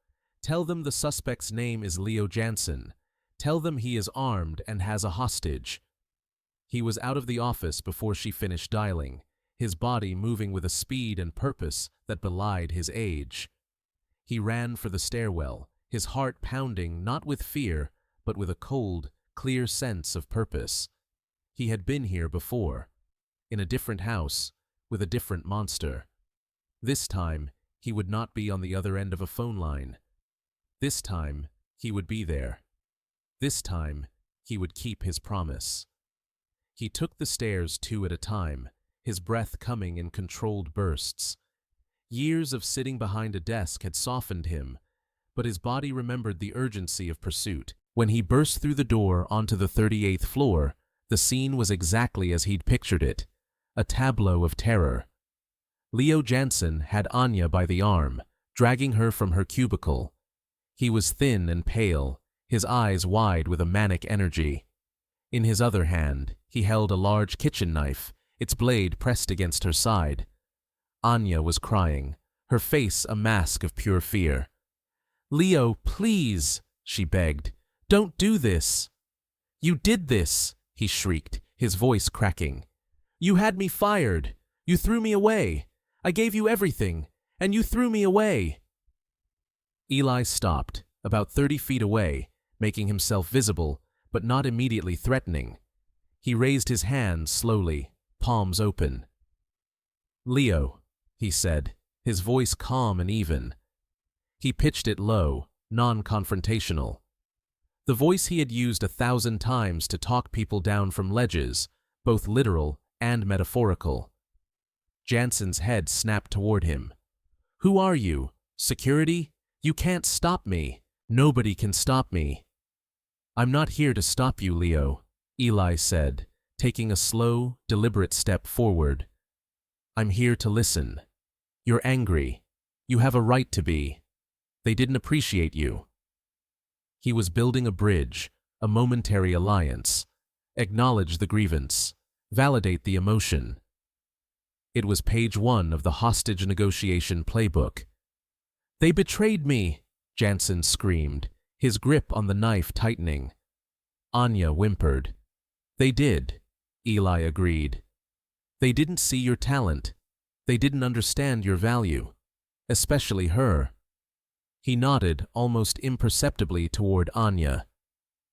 Tell them the suspect's name is Leo Jansen. Tell them he is armed and has a hostage." He was out of the office before she finished dialing, his body moving with a speed and purpose that belied his age. He ran for the stairwell, his heart pounding not with fear, but with a cold, clear sense of purpose. He had been here before, in a different house, with a different monster. This time, he would not be on the other end of a phone line. This time, he would be there. This time, he would keep his promise. He took the stairs 2 at a time, his breath coming in controlled bursts. Years of sitting behind a desk had softened him, but his body remembered the urgency of pursuit. When he burst through the door onto the 38th floor, the scene was exactly as he'd pictured it, a tableau of terror. Leo Jansen had Anya by the arm, dragging her from her cubicle. He was thin and pale, his eyes wide with a manic energy. In his other hand, he held a large kitchen knife, its blade pressed against her side. Anya was crying, her face a mask of pure fear. "Leo, please," she begged. "Don't do this." "You did this," he shrieked, his voice cracking. "You had me fired. You threw me away. I gave you everything, and you threw me away." Eli stopped, about 30 feet away, making himself visible, but not immediately threatening. He raised his hands slowly, palms open. "Leo," he said, his voice calm and even. He pitched it low, non-confrontational. The voice he had used 1,000 times to talk people down from ledges, both literal and metaphorical. Jansen's head snapped toward him. "Who are you? Security? You can't stop me. Nobody can stop me." "I'm not here to stop you, Leo," Eli said, taking a slow, deliberate step forward. "I'm here to listen. You're angry. You have a right to be. They didn't appreciate you." He was building a bridge, a momentary alliance. Acknowledge the grievance. Validate the emotion. It was page 1 of the hostage negotiation playbook. "They betrayed me," Jansen screamed, his grip on the knife tightening. Anya whimpered. "They did," Eli agreed. "They didn't see your talent. They didn't understand your value, especially her." He nodded almost imperceptibly toward Anya.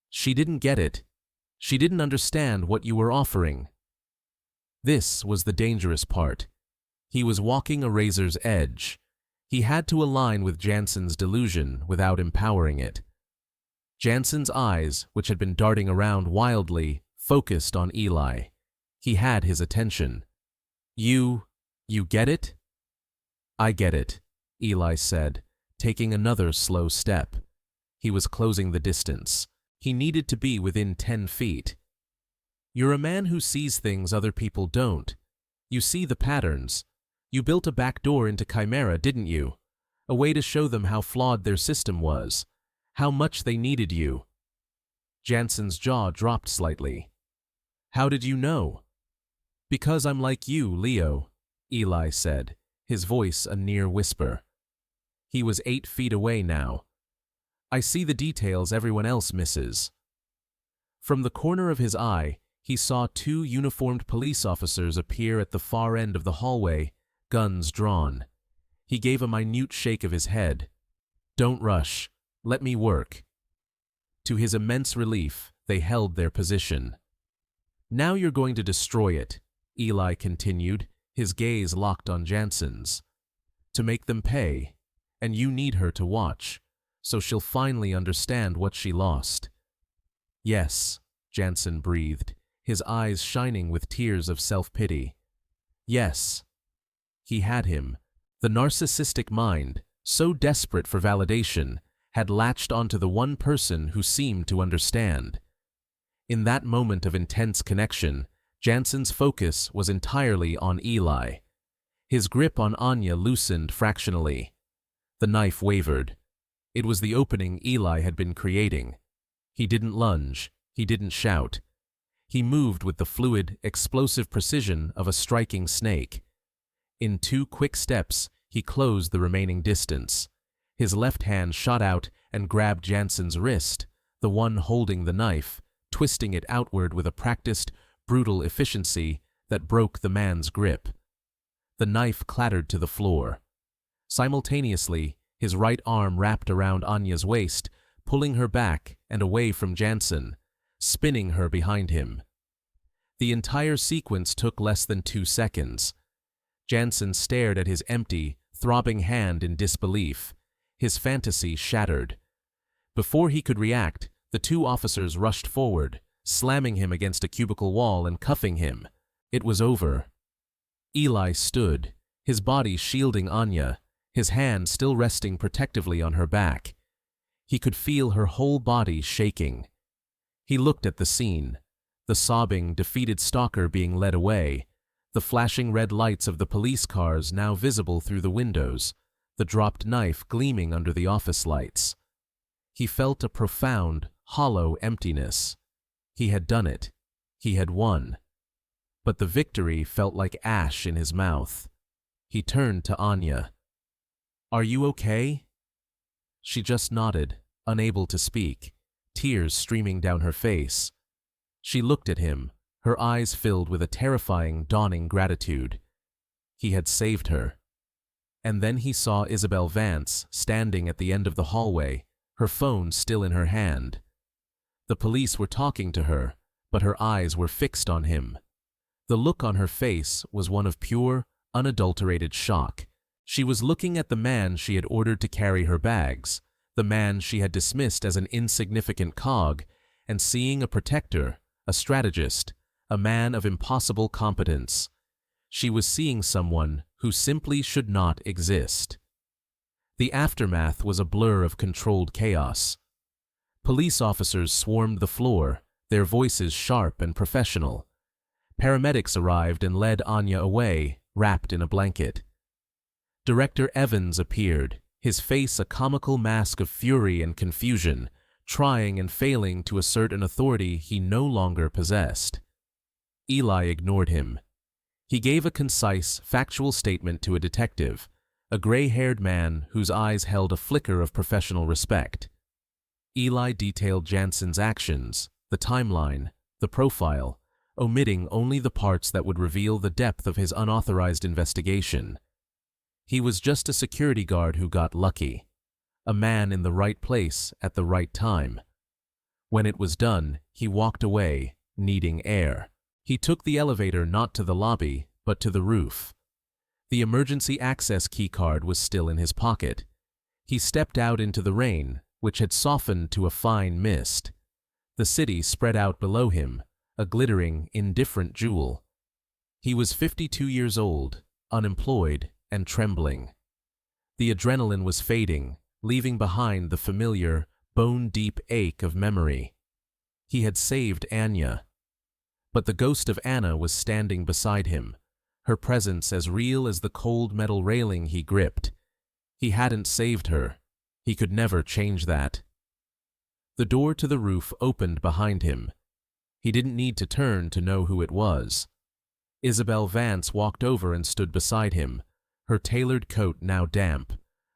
"She didn't get it. She didn't understand what you were offering." This was the dangerous part. He was walking a razor's edge. He had to align with Jansen's delusion without empowering it. Jansen's eyes, which had been darting around wildly, focused on Eli. He had his attention. You get it?" "I get it," Eli said, taking another slow step. He was closing the distance. He needed to be within 10 feet. "You're a man who sees things other people don't. You see the patterns. You built a back door into Chimera, didn't you? A way to show them how flawed their system was, how much they needed you." Jansen's jaw dropped slightly. "How did you know?" "Because I'm like you, Leo," Eli said, his voice a near whisper. He was 8 feet away now. "I see the details everyone else misses." From the corner of his eye, he saw 2 uniformed police officers appear at the far end of the hallway, guns drawn. He gave a minute shake of his head. "Don't rush. Let me work." To his immense relief, they held their position. "Now you're going to destroy it," Eli continued, his gaze locked on Jansen's. "To make them pay, and you need her to watch, so she'll finally understand what she lost." "Yes," Jansen breathed, his eyes shining with tears of self-pity. "Yes." He had him. The narcissistic mind, so desperate for validation, had latched onto the one person who seemed to understand. In that moment of intense connection, Jansen's focus was entirely on Eli. His grip on Anya loosened fractionally. The knife wavered. It was the opening Eli had been creating. He didn't lunge. He didn't shout. He moved with the fluid, explosive precision of a striking snake. In 2 quick steps, he closed the remaining distance. His left hand shot out and grabbed Jansen's wrist, the one holding the knife, twisting it outward with a practiced, brutal efficiency that broke the man's grip. The knife clattered to the floor. Simultaneously, his right arm wrapped around Anya's waist, pulling her back and away from Jansen, spinning her behind him. The entire sequence took less than 2 seconds. Jansen stared at his empty, throbbing hand in disbelief, his fantasy shattered. Before he could react, the 2 officers rushed forward, slamming him against a cubicle wall and cuffing him. It was over. Eli stood, his body shielding Anya, his hand still resting protectively on her back. He could feel her whole body shaking. He looked at the scene, the sobbing, defeated stalker being led away, the flashing red lights of the police cars now visible through the windows, the dropped knife gleaming under the office lights. He felt a profound, hollow emptiness. He had done it. He had won. But the victory felt like ash in his mouth. He turned to Anya. "Are you okay?" She just nodded, unable to speak, tears streaming down her face. She looked at him, her eyes filled with a terrifying, dawning gratitude. He had saved her. And then he saw Isabel Vance standing at the end of the hallway, her phone still in her hand. The police were talking to her, but her eyes were fixed on him. The look on her face was one of pure, unadulterated shock. She was looking at the man she had ordered to carry her bags, the man she had dismissed as an insignificant cog, and seeing a protector, a strategist, a man of impossible competence. She was seeing someone who simply should not exist. The aftermath was a blur of controlled chaos. Police officers swarmed the floor, their voices sharp and professional. Paramedics arrived and led Anya away, wrapped in a blanket. Director Evans appeared, his face a comical mask of fury and confusion, trying and failing to assert an authority he no longer possessed. Eli ignored him. He gave a concise, factual statement to a detective, a gray-haired man whose eyes held a flicker of professional respect. Eli detailed Jansen's actions, the timeline, the profile, omitting only the parts that would reveal the depth of his unauthorized investigation. He was just a security guard who got lucky, a man in the right place at the right time. When it was done, he walked away, needing air. He took the elevator not to the lobby, but to the roof. The emergency access keycard was still in his pocket. He stepped out into the rain, which had softened to a fine mist. The city spread out below him, a glittering, indifferent jewel. He was 52 years old, unemployed, and trembling. The adrenaline was fading, leaving behind the familiar, bone-deep ache of memory. He had saved Anya. But the ghost of Anna was standing beside him, her presence as real as the cold metal railing he gripped. He hadn't saved her. He could never change that. The door to the roof opened behind him. He didn't need to turn to know who it was. Isabel Vance walked over and stood beside him, her tailored coat now damp,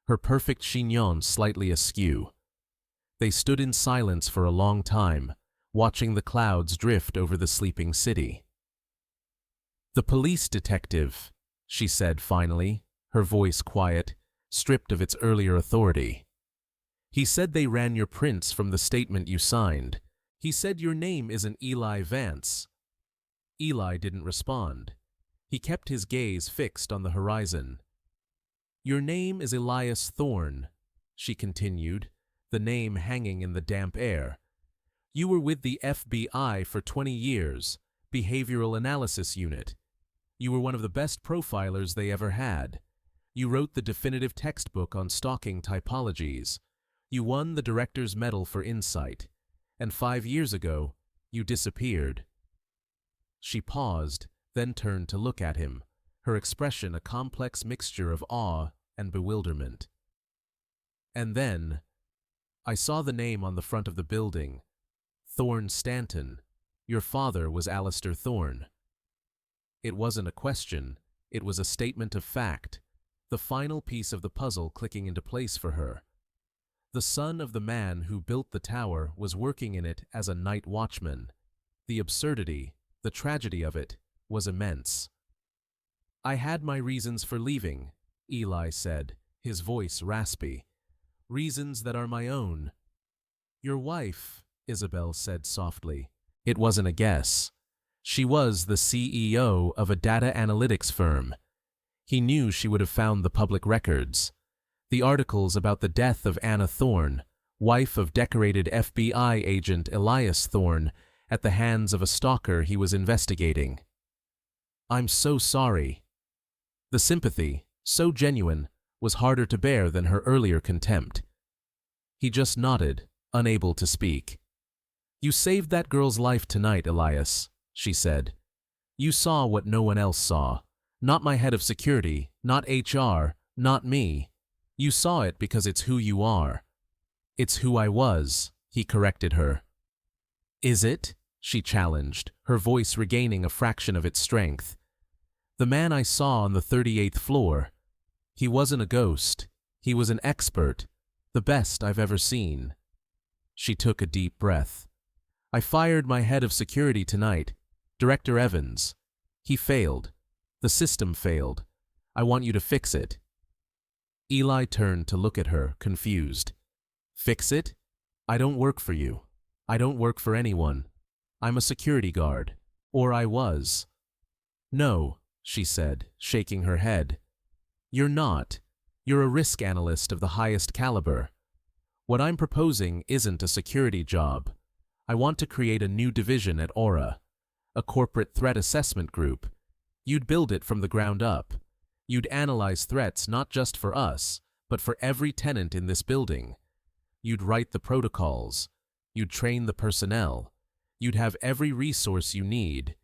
her perfect chignon slightly askew. They stood in silence for a long time, watching the clouds drift over the sleeping city. "The police detective," she said finally, her voice quiet, stripped of its earlier authority. "He said they ran your prints from the statement you signed. He said your name isn't Eli Vance." Eli didn't respond. He kept his gaze fixed on the horizon. "Your name is Elias Thorne," she continued, the name hanging in the damp air. "You were with the FBI for 20 years, Behavioral Analysis Unit. You were one of the best profilers they ever had. You wrote the definitive textbook on stalking typologies. You won the Director's Medal for Insight. And 5 years ago, you disappeared." She paused, then turned to look at him, her expression a complex mixture of awe and bewilderment. "And then, I saw the name on the front of the building. Thorne Stanton. Your father was Alistair Thorne." It wasn't a question, it was a statement of fact, the final piece of the puzzle clicking into place for her. The son of the man who built the tower was working in it as a night watchman. The absurdity, the tragedy of it, was immense. "I had my reasons for leaving," Eli said, his voice raspy. "Reasons that are my own." "Your wife," Isabel said softly. It wasn't a guess. She was the CEO of a data analytics firm. He knew she would have found the public records. The articles about the death of Anna Thorne, wife of decorated FBI agent Elias Thorne, at the hands of a stalker he was investigating. "I'm so sorry." The sympathy, so genuine, was harder to bear than her earlier contempt. He just nodded, unable to speak. "You saved that girl's life tonight, Elias," she said. "You saw what no one else saw. Not my head of security, not HR, not me. You saw it because it's who you are." "It's who I was," he corrected her. "Is it?" she challenged, her voice regaining a fraction of its strength. "The man I saw on the 38th floor. He wasn't a ghost. He was an expert, the best I've ever seen." She took a deep breath. "I fired my head of security tonight, Director Evans. He failed. The system failed. I want you to fix it." Eli turned to look at her, confused. "Fix it? I don't work for you. I don't work for anyone. I'm a security guard. Or I was." "No," she said, shaking her head. "You're not. You're a risk analyst of the highest caliber. What I'm proposing isn't a security job. I want to create a new division at Aura, a corporate threat assessment group. You'd build it from the ground up. You'd analyze threats not just for us, but for every tenant in this building. You'd write the protocols. You'd train the personnel. You'd have every resource you need.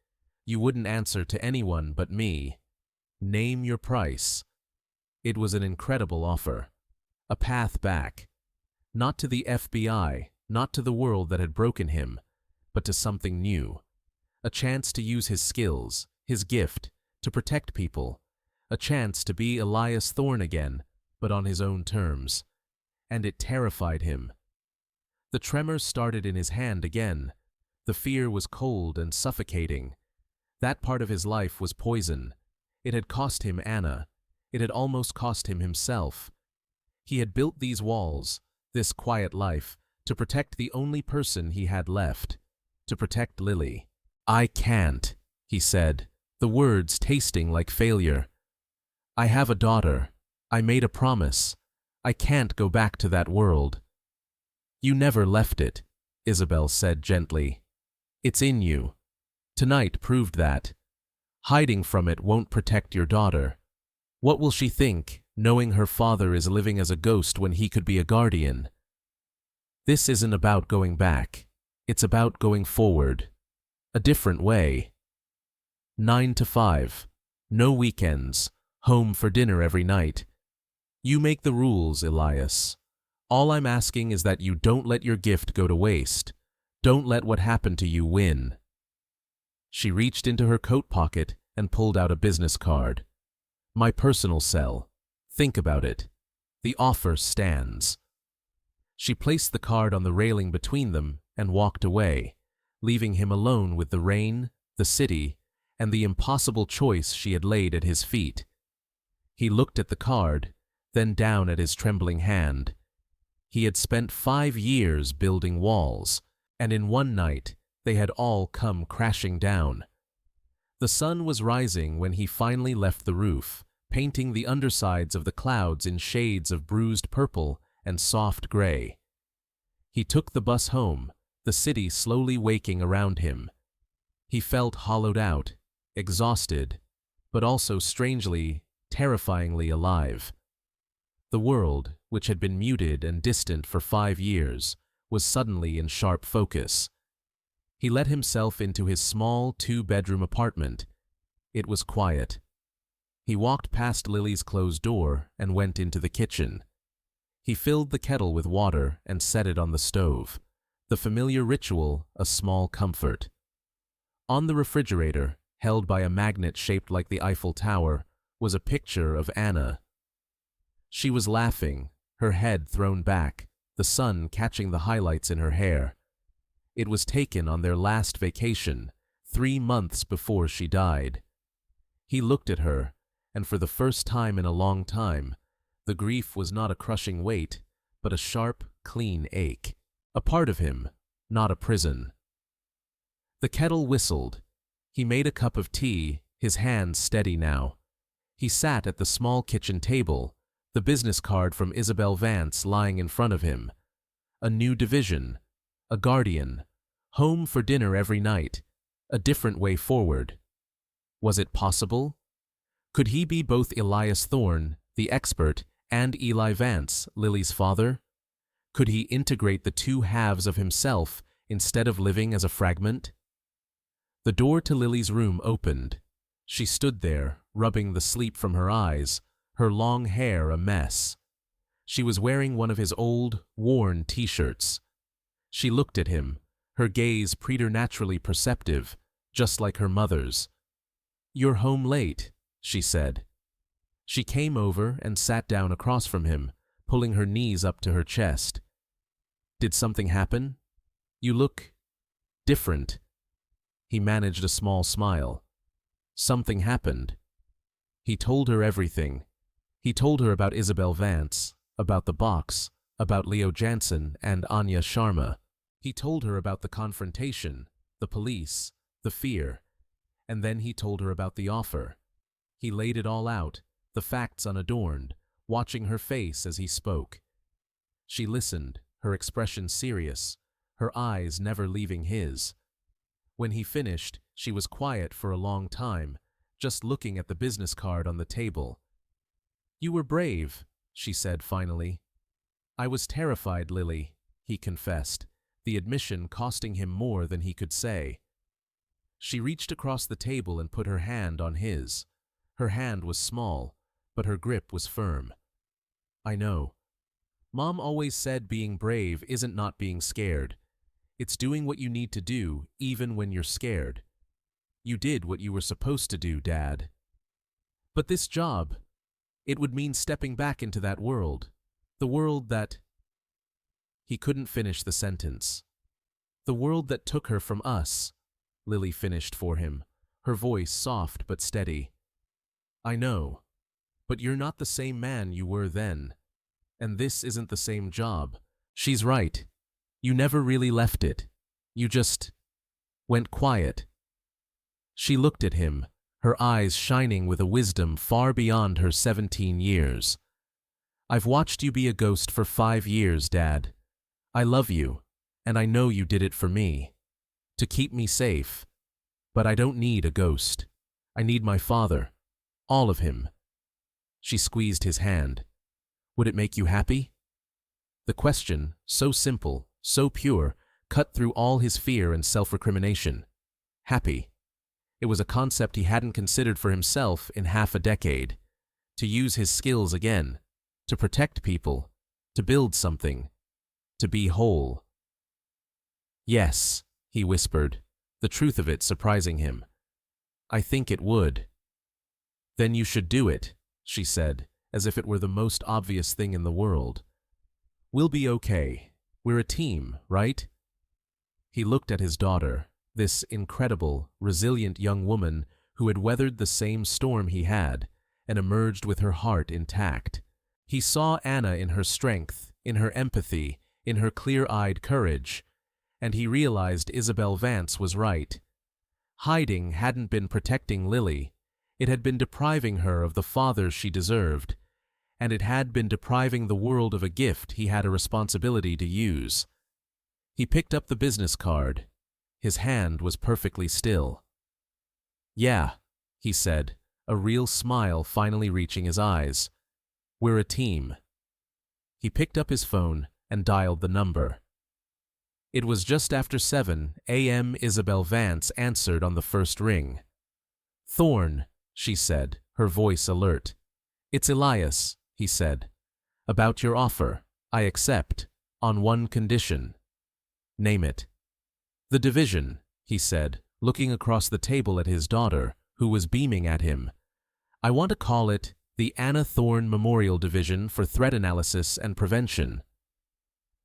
You wouldn't answer to anyone but me. Name your price." It was an incredible offer. A path back. Not to the FBI, not to the world that had broken him, but to something new. A chance to use his skills, his gift, to protect people. A chance to be Elias Thorne again, but on his own terms. And it terrified him. The tremor started in his hand again. The fear was cold and suffocating. That part of his life was poison. It had cost him Anna. It had almost cost him himself. He had built these walls, this quiet life, to protect the only person he had left. To protect Lily. "I can't," he said, the words tasting like failure. I have a daughter. I made a promise. I can't go back to that world. You never left it, Isabel said gently. It's in you. Tonight proved that. Hiding from it won't protect your daughter. What will she think, knowing her father is living as a ghost when he could be a guardian? This isn't about going back. It's about going forward. A different way. 9 to 5. No weekends. Home for dinner every night. You make the rules, Elias. All I'm asking is that you don't let your gift go to waste. Don't let what happened to you win. She reached into her coat pocket and pulled out a business card. My personal cell. Think about it. The offer stands. She placed the card on the railing between them and walked away, leaving him alone with the rain, the city, and the impossible choice she had laid at his feet. He looked at the card, then down at his trembling hand. He had spent 5 years building walls, and in one night they had all come crashing down. The sun was rising when he finally left the roof, painting the undersides of the clouds in shades of bruised purple and soft gray. He took the bus home, the city slowly waking around him. He felt hollowed out, exhausted, but also strangely, terrifyingly alive. The world, which had been muted and distant for 5 years, was suddenly in sharp focus. He let himself into his small 2-bedroom apartment. It was quiet. He walked past Lily's closed door and went into the kitchen. He filled the kettle with water and set it on the stove, the familiar ritual a small comfort. On the refrigerator, held by a magnet shaped like the Eiffel Tower, was a picture of Anna. She was laughing, her head thrown back, the sun catching the highlights in her hair. It was taken on their last vacation, 3 months before she died. He looked at her, and for the first time in a long time, the grief was not a crushing weight, but a sharp, clean ache. A part of him, not a prison. The kettle whistled. He made a cup of tea, his hands steady now. He sat at the small kitchen table, the business card from Isabel Vance lying in front of him. A new division, a guardian, home for dinner every night, a different way forward. Was it possible? Could he be both Elias Thorne, the expert, and Eli Vance, Lily's father? Could he integrate the two halves of himself instead of living as a fragment? The door to Lily's room opened. She stood there, rubbing the sleep from her eyes, her long hair a mess. She was wearing one of his old, worn t-shirts. She looked at him, her gaze preternaturally perceptive, just like her mother's. "You're home late," she said. She came over and sat down across from him, pulling her knees up to her chest. "Did something happen? You look different." He managed a small smile. "Something happened." He told her everything. He told her about Isabel Vance, about the box, about Leo Jansen and Anya Sharma. He told her about the confrontation, the police, the fear, and then he told her about the offer. He laid it all out, the facts unadorned, watching her face as he spoke. She listened, her expression serious, her eyes never leaving his. When he finished, she was quiet for a long time, just looking at the business card on the table. "You were brave," she said finally. "I was terrified, Lily," he confessed, the admission costing him more than he could say. She reached across the table and put her hand on his. Her hand was small, but her grip was firm. "I know. Mom always said being brave isn't not being scared. It's doing what you need to do, even when you're scared. You did what you were supposed to do, Dad. But this job, it would mean stepping back into that world. The world that—" He couldn't finish the sentence. "The world that took her from us," Lily finished for him, her voice soft but steady. "I know, but you're not the same man you were then. And this isn't the same job. She's right. You never really left it. You just went quiet." She looked at him, her eyes shining with a wisdom far beyond her 17 years. "I've watched you be a ghost for 5 years, Dad. I love you, and I know you did it for me, to keep me safe. But I don't need a ghost. I need my father, all of him." She squeezed his hand. "Would it make you happy?" The question, so simple, so pure, cut through all his fear and self-recrimination. Happy. It was a concept he hadn't considered for himself in half a decade. To use his skills again, to protect people, to build something, to be whole. "Yes," he whispered, the truth of it surprising him. "I think it would." "Then you should do it," she said, as if it were the most obvious thing in the world. "We'll be okay. We're a team, right?" He looked at his daughter, this incredible, resilient young woman who had weathered the same storm he had and emerged with her heart intact. He saw Anna in her strength, in her empathy, in her clear-eyed courage, and he realized Isabel Vance was right. Hiding hadn't been protecting Lily. It had been depriving her of the father she deserved, and it had been depriving the world of a gift he had a responsibility to use. He picked up the business card. His hand was perfectly still. "Yeah," he said, a real smile finally reaching his eyes. "We're a team." He picked up his phone and dialed the number. It was just after 7 a.m. Isabel Vance answered on the first ring. "Thorne," she said, her voice alert. "It's Elias," he said. "About your offer. I accept, on one condition." "Name it." "The division," he said, looking across the table at his daughter, who was beaming at him. "I want to call it the Anna Thorne Memorial Division for Threat Analysis and Prevention."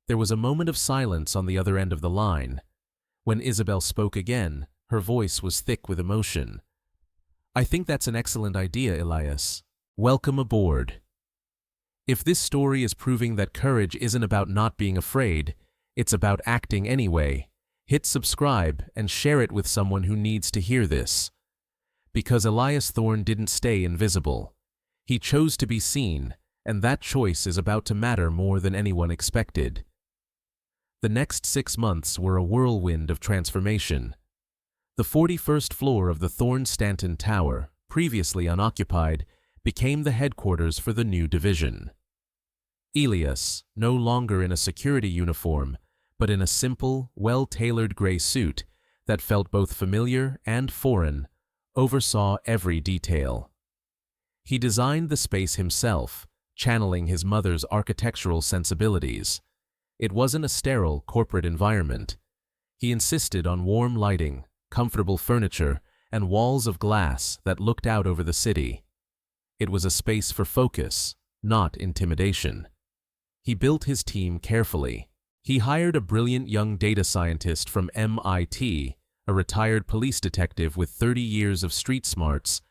There was a moment of silence on the other end of the line. When Isabel spoke again, her voice was thick with emotion. "I think that's an excellent idea, Elias. Welcome aboard. If this story is proving that courage isn't about not being afraid, it's about acting anyway, hit subscribe and share it with someone who needs to hear this. Because Elias Thorne didn't stay invisible. He chose to be seen, and that choice is about to matter more than anyone expected. The next 6 months were a whirlwind of transformation. The 41st floor of the Thorne Stanton Tower, previously unoccupied, became the headquarters for the new division. Elias, no longer in a security uniform, but in a simple, well-tailored gray suit that felt both familiar and foreign, oversaw every detail. He designed the space himself, channeling his mother's architectural sensibilities. It wasn't a sterile corporate environment. He insisted on warm lighting, comfortable furniture, and walls of glass that looked out over the city. It was a space for focus, not intimidation. He built his team carefully. He hired a brilliant young data scientist from MIT, a retired police detective with 30 years of street smarts,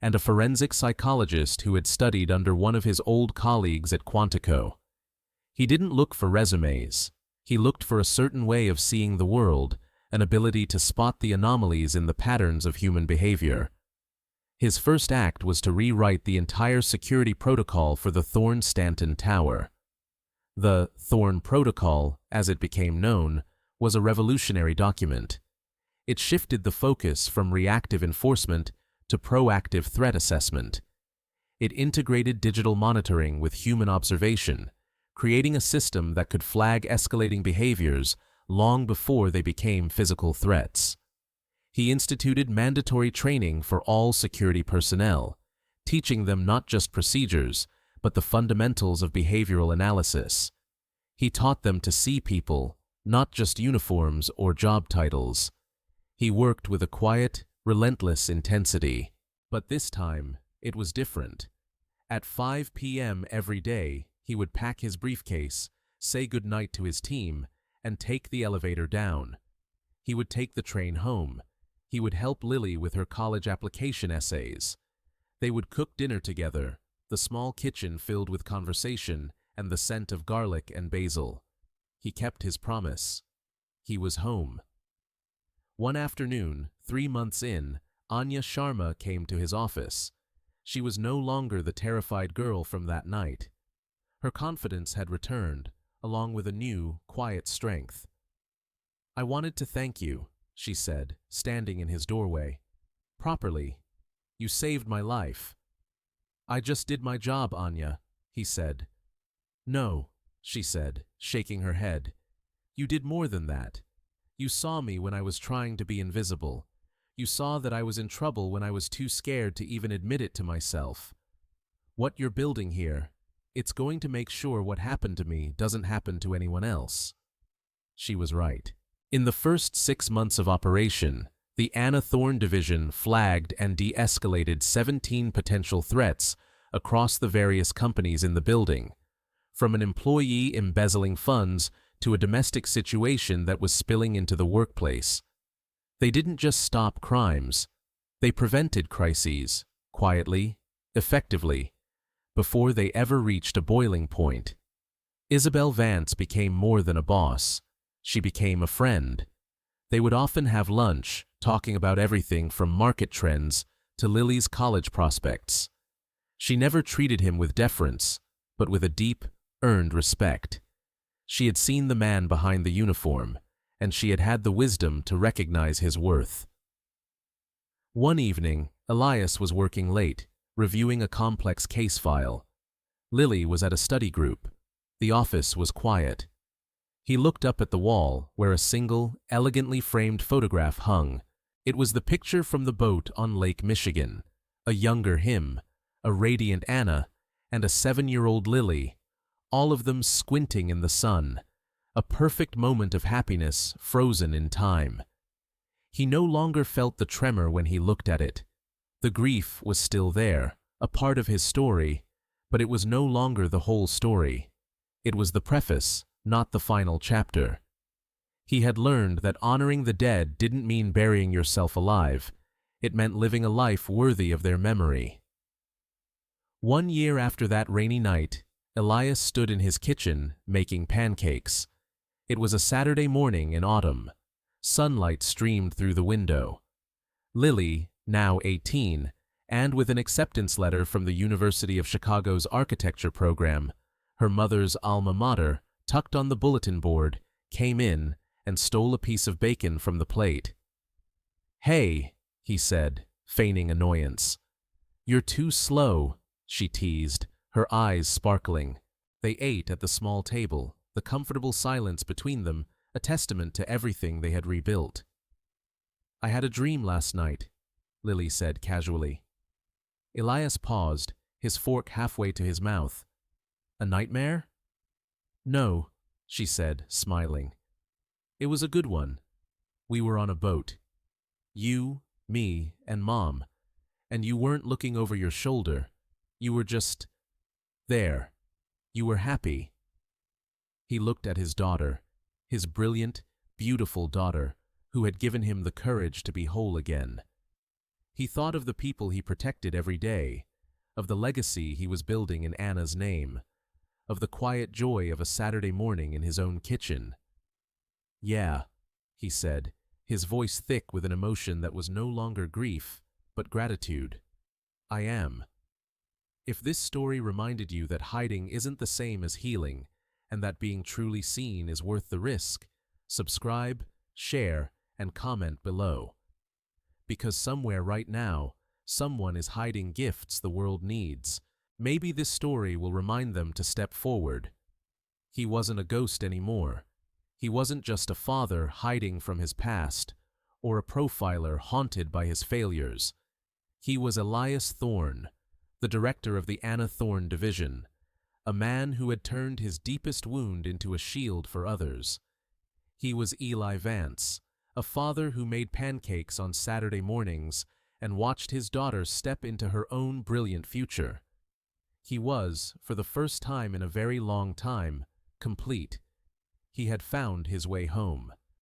and a forensic psychologist who had studied under one of his old colleagues at Quantico. He didn't look for resumes. He looked for a certain way of seeing the world, an ability to spot the anomalies in the patterns of human behavior. His first act was to rewrite the entire security protocol for the Thorne Stanton Tower. The Thorne Protocol, as it became known, was a revolutionary document. It shifted the focus from reactive enforcement to proactive threat assessment. It integrated digital monitoring with human observation, creating a system that could flag escalating behaviors long before they became physical threats. He instituted mandatory training for all security personnel, teaching them not just procedures, but the fundamentals of behavioral analysis. He taught them to see people, not just uniforms or job titles. He worked with a quiet, relentless intensity. But this time, it was different. At 5 p.m. every day, he would pack his briefcase, say goodnight to his team, and take the elevator down. He would take the train home. He would help Lily with her college application essays. They would cook dinner together, the small kitchen filled with conversation and the scent of garlic and basil. He kept his promise. He was home. One afternoon, 3 months in, Anya Sharma came to his office. She was no longer the terrified girl from that night. Her confidence had returned, along with a new, quiet strength. "I wanted to thank you," she said, standing in his doorway. "Properly. You saved my life." "I just did my job, Anya," he said. "No," she said, shaking her head. "You did more than that. You saw me when I was trying to be invisible. You saw that I was in trouble when I was too scared to even admit it to myself. What you're building here, it's going to make sure what happened to me doesn't happen to anyone else." She was right. In the first 6 months of operation, the Anna Thorne division flagged and de-escalated 17 potential threats across the various companies in the building, from an employee embezzling funds to a domestic situation that was spilling into the workplace. They didn't just stop crimes, they prevented crises, quietly, effectively, before they ever reached a boiling point. Isabel Vance became more than a boss. She became a friend. They would often have lunch, talking about everything from market trends to Lily's college prospects. She never treated him with deference, but with a deep, earned respect. She had seen the man behind the uniform, and she had had the wisdom to recognize his worth. One evening, Elias was working late, reviewing a complex case file. Lily was at a study group. The office was quiet. He looked up at the wall, where a single, elegantly framed photograph hung. It was the picture from the boat on Lake Michigan. A younger him, a radiant Anna, and a 7-year-old Lily, all of them squinting in the sun. A perfect moment of happiness frozen in time. He no longer felt the tremor when he looked at it. The grief was still there, a part of his story, but it was no longer the whole story. It was the preface, not the final chapter. He had learned that honoring the dead didn't mean burying yourself alive. It meant living a life worthy of their memory. 1 year after that rainy night, Elias stood in his kitchen making pancakes. It was a Saturday morning in autumn. Sunlight streamed through the window. Lily, now 18, and with an acceptance letter from the University of Chicago's architecture program, her mother's alma mater, tucked on the bulletin board, came in and stole a piece of bacon from the plate. "Hey," he said, feigning annoyance. "You're too slow," she teased, her eyes sparkling. They ate at the small table, the comfortable silence between them a testament to everything they had rebuilt. "I had a dream last night," Lily said casually. Elias paused, his fork halfway to his mouth. "A nightmare?" "No," she said, smiling. "It was a good one. We were on a boat. You, me, and Mom. And you weren't looking over your shoulder. You were just there. You were happy." He looked at his daughter, his brilliant, beautiful daughter, who had given him the courage to be whole again. He thought of the people he protected every day, of the legacy he was building in Anna's name, of the quiet joy of a Saturday morning in his own kitchen. "Yeah," he said, his voice thick with an emotion that was no longer grief, but gratitude. "I am." If this story reminded you that hiding isn't the same as healing, and that being truly seen is worth the risk, subscribe, share, and comment below. Because somewhere right now, someone is hiding gifts the world needs. Maybe this story will remind them to step forward. He wasn't a ghost anymore. He wasn't just a father hiding from his past, or a profiler haunted by his failures. He was Elias Thorne, the director of the Anna Thorne division, a man who had turned his deepest wound into a shield for others. He was Eli Vance, a father who made pancakes on Saturday mornings and watched his daughter step into her own brilliant future. He was, for the first time in a very long time, complete. He had found his way home.